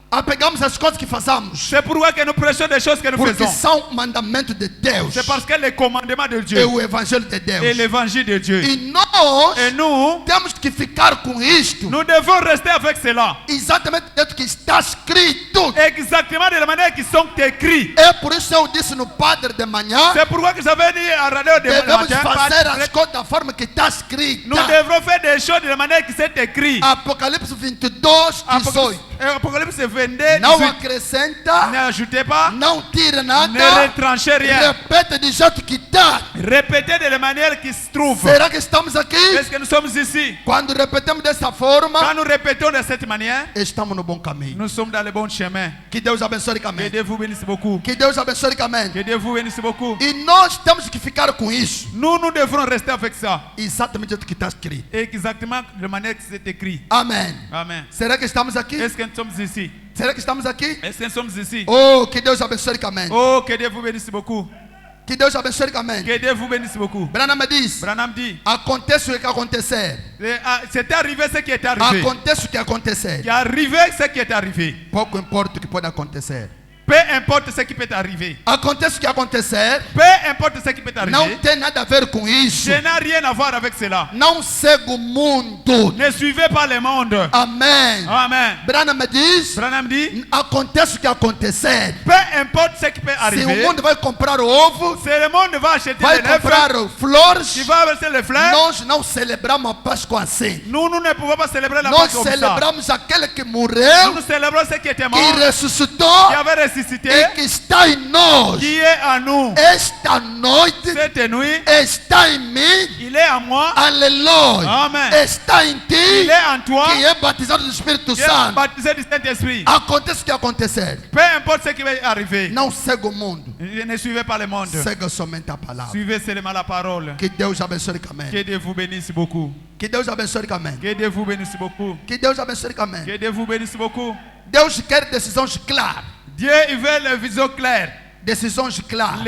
apegamos as coisas que fazemos. C'est pourquoi que nous prêchons des choses que nous Porque faisons. são mandamentos de Deus. C'est parce que les commandements de É Dieu o evangelho de Deus. et l'évangile de Dieu. E nós Et nous, temos que ficar com isto. nous devons rester avec cela. Exatamente dentro que está escrito. Exactement de la manière qu'ils sont écrits. É por isso que eu disse no Padre de manhã. C'est pourquoi que j'avais dit à radio de Devemos matin, fazer as coisas da forma que está escrita. nous devrons faire des choses de la manière qui c'est écrit. Apocalipse 22, 18. Apocalypse 22, Não 18. acrescenta, N'ajoutez pas, não tira nada. ne retranchez rien. Repete de jeito que está. Répétez de la manière qui se trouve. Será que estamos aqui? Est-ce que nous sommes ici? Quando repetemos dessa forma, Quand nous répétons de cette manière, estamos no bom caminho. nous sommes dans le bon chemin. Que Deus abençoe Que ricamente. Dieu vous bénisse beaucoup. Que Deus abençoe ricamente. Que Dieu vous bénisse beaucoup. E nós temos que ficar com isso. Nous devrons rester avec ça. Exatamente o que está escrito. Exactement de la manière que c'est écrit. Amém. Amen. Será que estamos aqui? Est-ce que nous sommes ici? Será que estamos aqui? Est-ce que nous sommes ici? Oh, que Deus abençoe ricamente. Oh, que Dieu vous bénisse beaucoup. Que Deus abençoe ricamente. Que Dieu vous bénisse beaucoup. Branham me diz: Branham dit, aconteça o que acontecer. c'est arrivé ce qui est arrivé. Aconteça o que acontecer. Qui est arrivé ce qui est arrivé. Pouco importa o que pode acontecer. Peu importe ce qui peut arriver. Aconteça o que acontecer. Peu importe ce qui peut Não arriver. tem nada a ver com isso. Je n'ai rien à voir avec cela. Não segue o mundo. Ne suivez pas le monde. Amém. Amen. Branham me diz: Branham dit, aconteça o que acontecer. peu importe ce qui peut Se o arriver. mundo vai comprar o ovo, C'est le monde va acheter vai les comprar fleurs, flores, qui va acheter les fleurs. nós não celebramos a Páscoa assim. Nous ne pouvons pas célébrer la Nós Pâque comme ça. celebramos aquele que Nous morreu, célébrons ce qui était que mort, ressuscitou qui avait ressuscité, e que está em nós. qui est à nous. Esta noite Cette nuit, está em mim. il est à moi, Aleluia. Amen. Está em ti, il est en toi, que é batizado do Espírito qui est Santo. baptisé du Saint-Esprit. Aconteça o que acontecer. Peu importe ce qui va arriver, Não segue o mundo. ne suivez pas le monde. Segue somente a palavra. Suivez seulement la parole. Que Deus abençoe ricamente. Que Dieu vous bénisse beaucoup. Que Deus abençoe ricamente. Que Dieu vous bénisse beaucoup. Que Deus abençoe ricamente. Que Dieu vous bénisse beaucoup. Deus quer decisões claras. Dieu, il veut la vision claire, Decisões claras.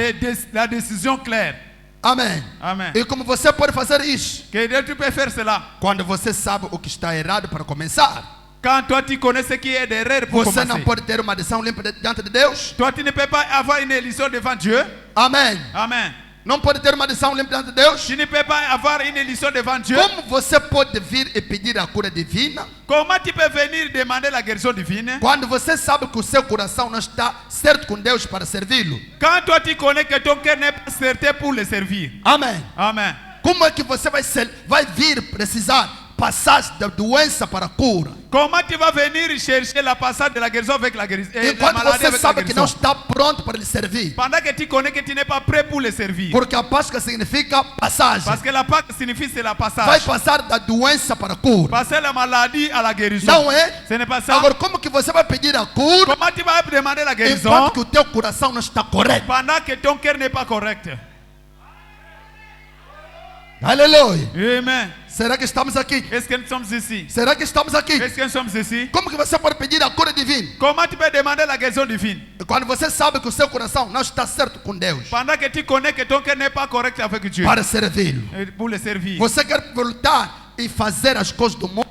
la décision claire. Amém. Amen. E como você pode fazer isso? Que Dieu, tu peux faire cela. Quando você sabe o que está errado para começar. Quand toi, tu connais ce qui est derrière pour Você não commencer. pode ter uma decisão limpa diante de Deus. Toi, tu ne peux pas avoir une élection devant Dieu. Amém. Amen. Não pode ter uma decisão limpa diante de Deus. Tu ne peux pas avoir une élection devant Dieu. Como você pode vir e pedir a cura divina? Comment tu peux venir demander la guérison divine? Quando você sabe que o seu coração não está certo com Deus para servi-lo. Quand toi, tu connais que ton cœur n'est pas certain pour le servir. Amém. Amen. Como é que você vai vir precisar passar da doença para a cura? Comment tu vas venir chercher la passade de la guérison avec la guérison? La Enquanto maladie você avec la sabe que não guérison. está pronto para lhe servir. Pendant que tu connais que tu n'es pas prêt pour le servir. Porque a Páscoa significa passagem. Parce que la Pâque signifie c'est la Vai passage. passar da doença para a cura. Passer la maladie à la guérison. Não é? Ce n'est pas ça. Agora, como que você vai pedir a cura Comment tu vas demander la guérison enquanto que o teu coração não está correto? pendant que ton cœur n'est pas correct? Aleluia. Amen. Será que estamos aqui? Est-ce que nous sommes ici? Será que estamos aqui? Est-ce que nous sommes ici? Como que você pode pedir a cura divina? Comment tu peux demander la guérison divine? Quando você sabe que o seu coração não está certo com Deus Pendant que tu connais que ton cœur n'est pas correct avec Dieu. para servi-lo. Pour le servir. Você quer voltar e fazer as coisas do mundo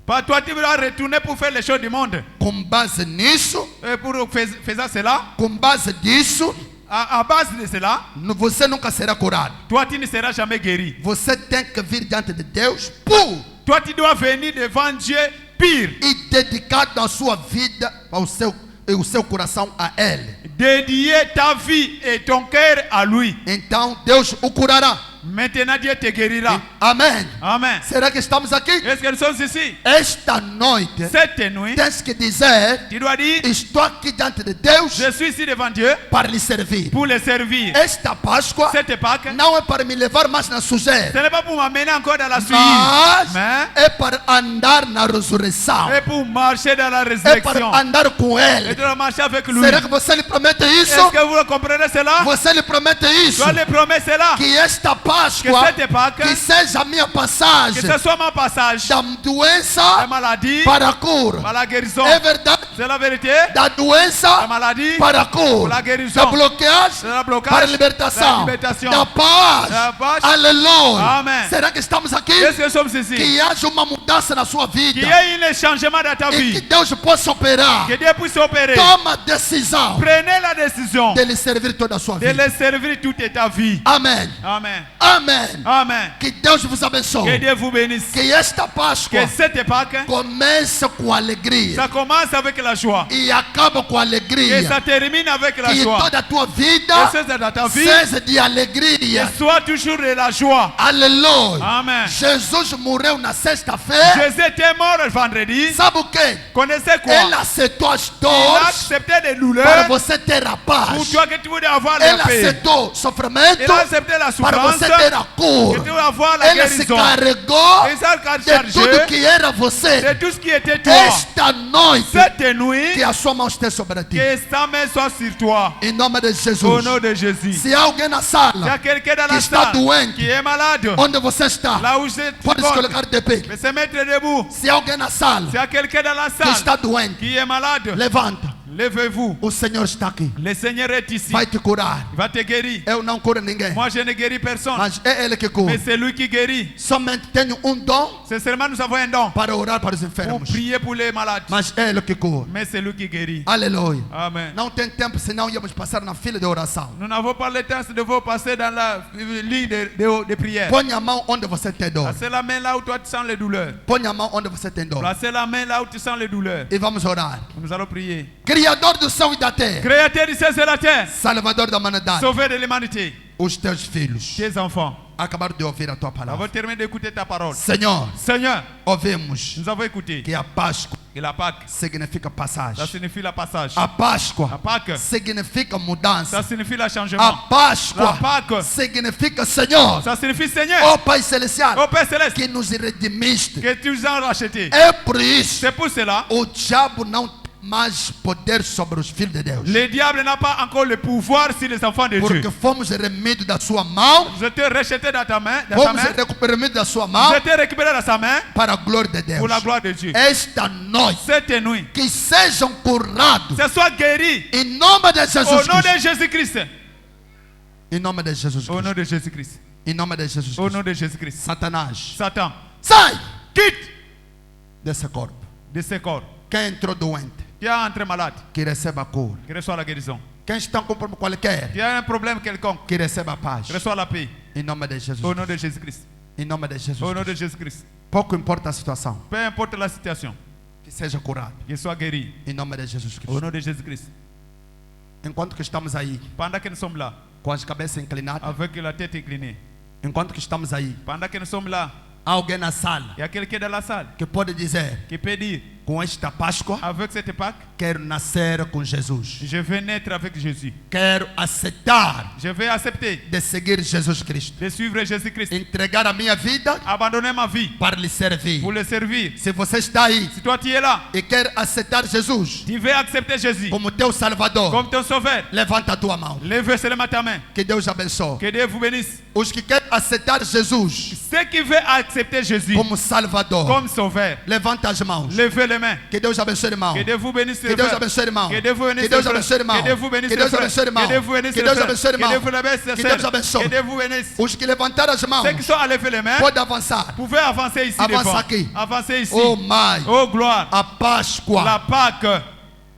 Pas toi, tu vas retourner pour faire les choses du monde. com base nisso, Et pour faire cela, com base disso, à base de cela, você nunca será curado. toi, tu ne seras jamais guéri. Você tem que vir diante de Deus puro Toi, tu dois venir devant Dieu pire. e dedicado a sua vida ao seu e o seu coração a Ele. Dédier ta vie et ton cœur à lui. Então Deus o curará. Maintenant Dieu te guérira. Amém. Amen. Será que estamos aqui? Est-ce que nous sommes ici? Esta noite, Cette nuit, tens que dizer: tu dois dire, estou aqui diante de Deus je suis ici devant Dieu para lhe servir. pour le servir. Esta Páscoa Cette Pâque, não é para me levar mais na ce sujeira, n'est pas pour m'amener encore dans la suite, mas mais é para andar na ressurreição. c'est pour marcher dans la É résurrection. para andar com Et Ele. tu dois marcher avec lui. Será que você lhe promete isso? Est-ce que vous comprenez cela? Você lhe promete isso? Tu lhe promets cela. Que esta Que Páscoa, cette Pâque, que seja a minha que passagem ce soit mon passage da la doença maladie para a cura. par la guérison. É verdade? C'est la vérité. Da La doença maladie para a pour cura. la Da guérison. bloqueagem C'est la blocage. para a La libertação. libertação. Da paz. Da paz. Aleluia. Amen. Será que estamos aqui? Est-ce que nous sommes ici? Que haja uma mudança na sua Qu'il y vida. ait un changement dans ta E que vie. Deus possa operar. Que Dieu puisse opérer. Toma a decisão Prenez la décision de lhe servir toda a sua de vida. le servir toute ta vie. Amém. Amen. Amém. Amen. Que Deus vos Que abençoe. Dieu vous bénisse. Que esta Páscoa Que cette Pâque, comece com alegria ça commence avec la joie. e acaba com Que alegria. ça termine avec la Que joie. toda a tua Que vida c'est dans ta vie, seja de alegria. que soit toujours de la joie. Aleluia. Amen. Jesus morreu na sexta-feira. Jésus était mort le vendredi. Sabe o quê? Connaissez quoi? Ele aceitou as Il a dores accepté des para douleurs você ter a pour paz. toi que tu voulais avoir Ele la paix. aceitou Il sofrimento a accepté la para souffrance você ter a que tu cura. voulais avoir la Ele se guérison. carregou Il s'est de tudo chargé que era você. de tout ce qui était toi. Esta noite, Cette nuit, que a sua mão esteja sobre ti. que sa main soit sur toi. Em nome de Au Jesus. nom de Jésus. Se há alguém na Il y a sala quelqu'un dans que la está salle doente, qui est malade. onde você está, Là où c'est pode se colocar de pé. mais se mettre debout. Se há alguém na sala S'il y a quelqu'un dans la que salle está doente, qui est malade, levanta. levez-vous. O Senhor está aqui. Le Seigneur est ici. Vai te curar. Il va te guérir. Eu não curo ninguém, Moi, je ne guéris personne. mas é Ele que cura. Mais c'est lui qui guérit. Somente tenho dom C'est seulement nous avons un don para orar para os pour enfermos, prier pour les malades. mas é Ele que cura. Mais c'est lui qui guérit. Aleluia. Amen. Não tem tempo, senão íamos passar na fila de oração. Nous n'avons pas le temps de vous passer dans la ligne de prière. Põe a mão onde você tem dor. Placez la main là où toi tu sens les douleurs. Põe a mão onde você tem dor. Placez la main là où tu sens les douleurs. E vamos orar. Nous allons prier. Criador do céu e da terra, Créateur du ciel et de la terre, Salvador da humanidade, sauveur de l'humanité, os teus filhos tes enfants, acabaram de ouvir a tua nous avons palavra. terminé d'écouter ta parole. Senhor, Seigneur, ouvimos nous avons écouté que a Páscoa que la Pâque, significa ça passagem. signifie la passage. A La Páscoa Pâque, significa ça mudança. signifie le A changement. Páscoa La Pâque, significa Senhor, ça signifie Seigneur. ó Pai Celestial, Ô Père Céleste, que nos redimiste. que tu nous as rachetés. É por isso C'est pour cela, o diabo não tem mais poder sobre os filhos de Deus, le diable n'a pas encore le pouvoir sur les enfants de Dieu. porque fomos remidos da sua mão, Vous êtes rachetés dans ta main, dans sa fomos main. remidos da sua Vous mão êtes récupérés dans sa main para a glória de Deus. pour la gloire de Dieu. Esta noite, Cette nuit, que sejam curados ce soit guéri em nome de au Jesus nom Cristo. de Jésus-Christ. Em nome de Jesus Au nom Cristo. de Jésus-Christ. Em nome de Jesus Au Cristo. nom de Jésus-Christ. Satanás, Satan, sai quitte desse corpo. de ce corps. Quem entrou doente, Tu as entré malade, que receba a cura. que reçoit la guérison. Quem está com problema qualquer, Tu as un problème quelconque, que receba a paz. reçois la paix. Em nome de Jesus Au nom Cristo. de Jésus-Christ. Em nome de Jesus Au nom de Cristo. Jésus-Christ. Pouco importa a situação, Peu importe la situation, que seja curado. qu'il soit guéri. Em nome de Jesus Au Cristo. nom de Jésus-Christ. Enquanto que estamos aí, Pendant que nous sommes là, com as cabeças inclinadas, avec la tête inclinée, enquanto que estamos aí, pendant que nous sommes là, há alguém na sala il y a quelqu'un dans la salle que pode dizer: qui peut dire, com esta Páscoa, avec cette Pâque, quero nascer com Jesus. je vais naître avec Jésus. Quero aceitar Je vais accepter de seguir Jesus Cristo. de suivre Jésus-Christ, Entregar a minha vida abandonner ma vie para lhe servir. pour le servir. Se você está aí Si toi tu es là, e quer aceitar Jesus tu veux accepter Jésus como teu Salvador, comme ton sauveur, levanta a tua mão. lève seulement ta main. Que Deus abençoe. Que Dieu vous bénisse. Os que querem aceitar Jesus Ceux qui veulent accepter Jésus como Salvador, comme sauveur, levanta as mãos. levez les mains. Que Deus abençoe, irmão. Que Dieu vous bénisse. Que Deus abençoe, irmão. Que Deus vous bénisse. Que Deus abençoe, irmão. Que Deus vous bénisse. Que Deus abençoe, irmão. Que Deus vous bénisse. Que Deus abençoe, irmão. Que Deus vous bénisse. Que Deus abençoe. Que Deus vous bénisse. Os que levantaram as mãos, Ceux qui sont à lever les mains, pode avançar. vous pouvez avancer ici Avance devant. aqui. Avancez ici. Oh, Mãe, Oh gloire. a Páscoa, La Pâque,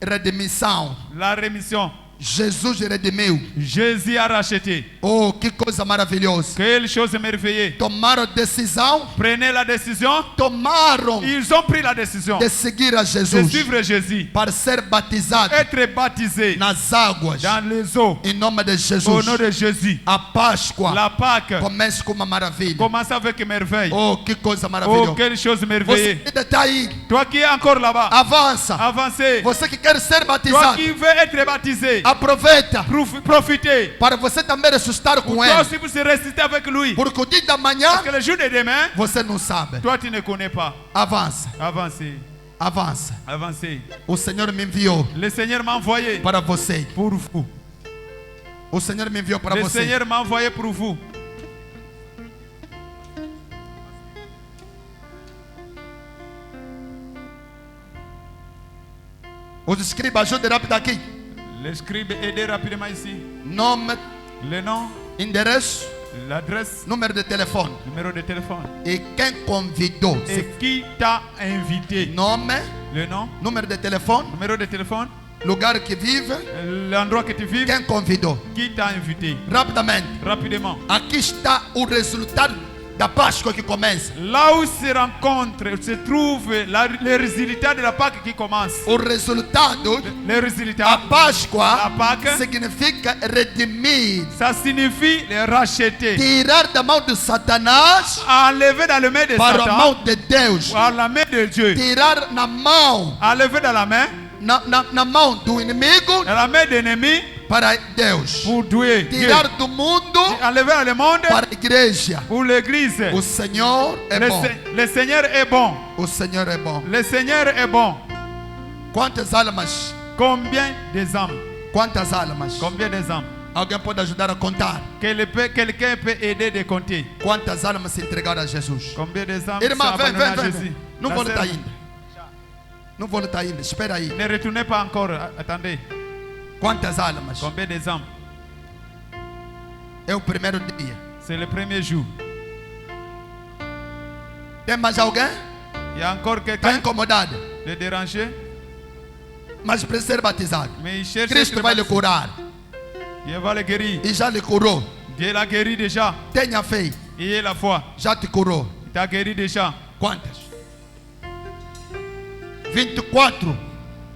redimissão, la rémission, Jesus redimiu. Jésus a racheté. Oh, que coisa maravilhosa. Quelle chose merveilleuse. Tomaram decisão. Prenez la décision. Tomaram Ils ont pris la décision de seguir a de Jesus. suivre Jésus. Para ser batizado Être baptisé nas águas. dans les eaux. Em nome de Au Jesus. nom de Jésus. A Páscoa La Pâque começa com uma maravilha. commence avec merveille. Oh, que coisa Oh, maravilhosa. quelle chose Você merveilleuse. ainda está aí. Toi qui es encore là-bas, Avança. avancez. Você que quer ser Toi batizado. qui veux être baptisé, Aproveita profitez. para você também ressuscitar Pour com toi ele. aussi vous serez ressuscité avec lui. Porque o dia da manhã Parce que le jour de demain, você não sabe. toi tu ne connais pas. Avança. Avancez. Avança. Avancez. O Senhor me enviou Le Seigneur m'a envoyé para você. pour vous. O Senhor me enviou para Le você. Seigneur m'a envoyé pour vous. Os escribas, ajude rápido aqui. Les scribes, aidez rapidement ici. Nome, Le nom, endereço, l'adresse, número de telefone. numéro de téléphone. E quem convidou. Et qui t'a invité? Nome, Le nom, número de telefone, numéro de téléphone, lugar que vive, l'endroit que tu vis, quem convidou. qui t'a invité? Rapidamente. Rapidement. Aqui está o resultado da Páscoa que começa. Là où se rencontre, se trouve les résultats de la Pâque qui commence. O resultado, Les a résultats, Páscoa La Páscoa significa redimir, ça signifie les racheter. tirar da mão de Satanás Enlever dans le main de para a Satan, mão de Deus. à la main de Dieu. Tirar na mão, Enlever dans la main, na mão do inimigo dans la main de l'ennemi, para Deus. pour Dieu. Dieu. Tirar do mundo Enlever dans le monde, para a igreja. pour l'église. O Senhor é bom. Le Seigneur est bon. O Senhor é bom. Le Seigneur est bon. Quantas almas? Combien des âmes? Quantas almas? Combien des âmes? Alguém pode ajudar a contar? Quelqu'un peut aider de compter. Quantas almas se entregaram a Jesus? Combien des âmes Irmã, sont vem, abandonnées à vem, Jésus? vem. Não La volta sœur, ainda. Não volta ainda. Espera aí. ne retournez pas encore. Attendez. Quantas almas? Combien des âmes? É o primeiro dia. C'est le premier jour. Tem mais alguém? Il y a encore Está quelqu'un incomodado. de déranger, Mas precisa ser batizado. mais il cherche. Cristo vai lhe curar. Dieu va le guérir. E já lhe curou. Dieu l'a guéri déjà. Tenha fé. Ayez la foi. Já te curou. Il t'a guéri déjà. Quantas? 24.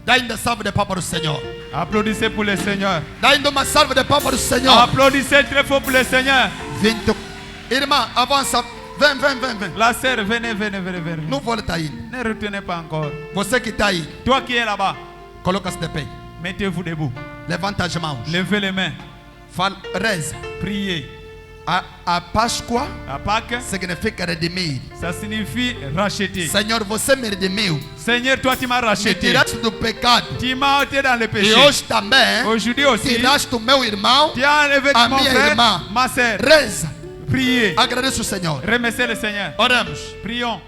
Dá ainda salva de palmas para o Senhor. Applaudissez pour le Seigneur. Dá ainda uma salva de palmas para o Senhor. Applaudissez très fort pour le Seigneur. 20. Irmã, avança. Vem, vem, vem, vem. La sœur, venez, venez, venez, venez. Não volta ainda. Ne retenez pas encore. Você que está aí, Toi qui es là-bas, coloca-se de pé. mettez-vous debout. Levanta as mãos. Levez les mains. Fala, reza. Priez. A Páscoa La Pâque, significa redimir. ça signifie racheter. Senhor, você me redimiu. Seigneur, toi tu m'as Me racheté. tiraste do pecado. Tu m'as ôté dans le E péché. hoje também Aujourd'hui aussi, tiraste o meu irmão. tu as enlevé A mon minha frère, irmã. ma sœur. Reza. Priez. Agradeço o Senhor. Remerciez le Seigneur. Oramos. Prions.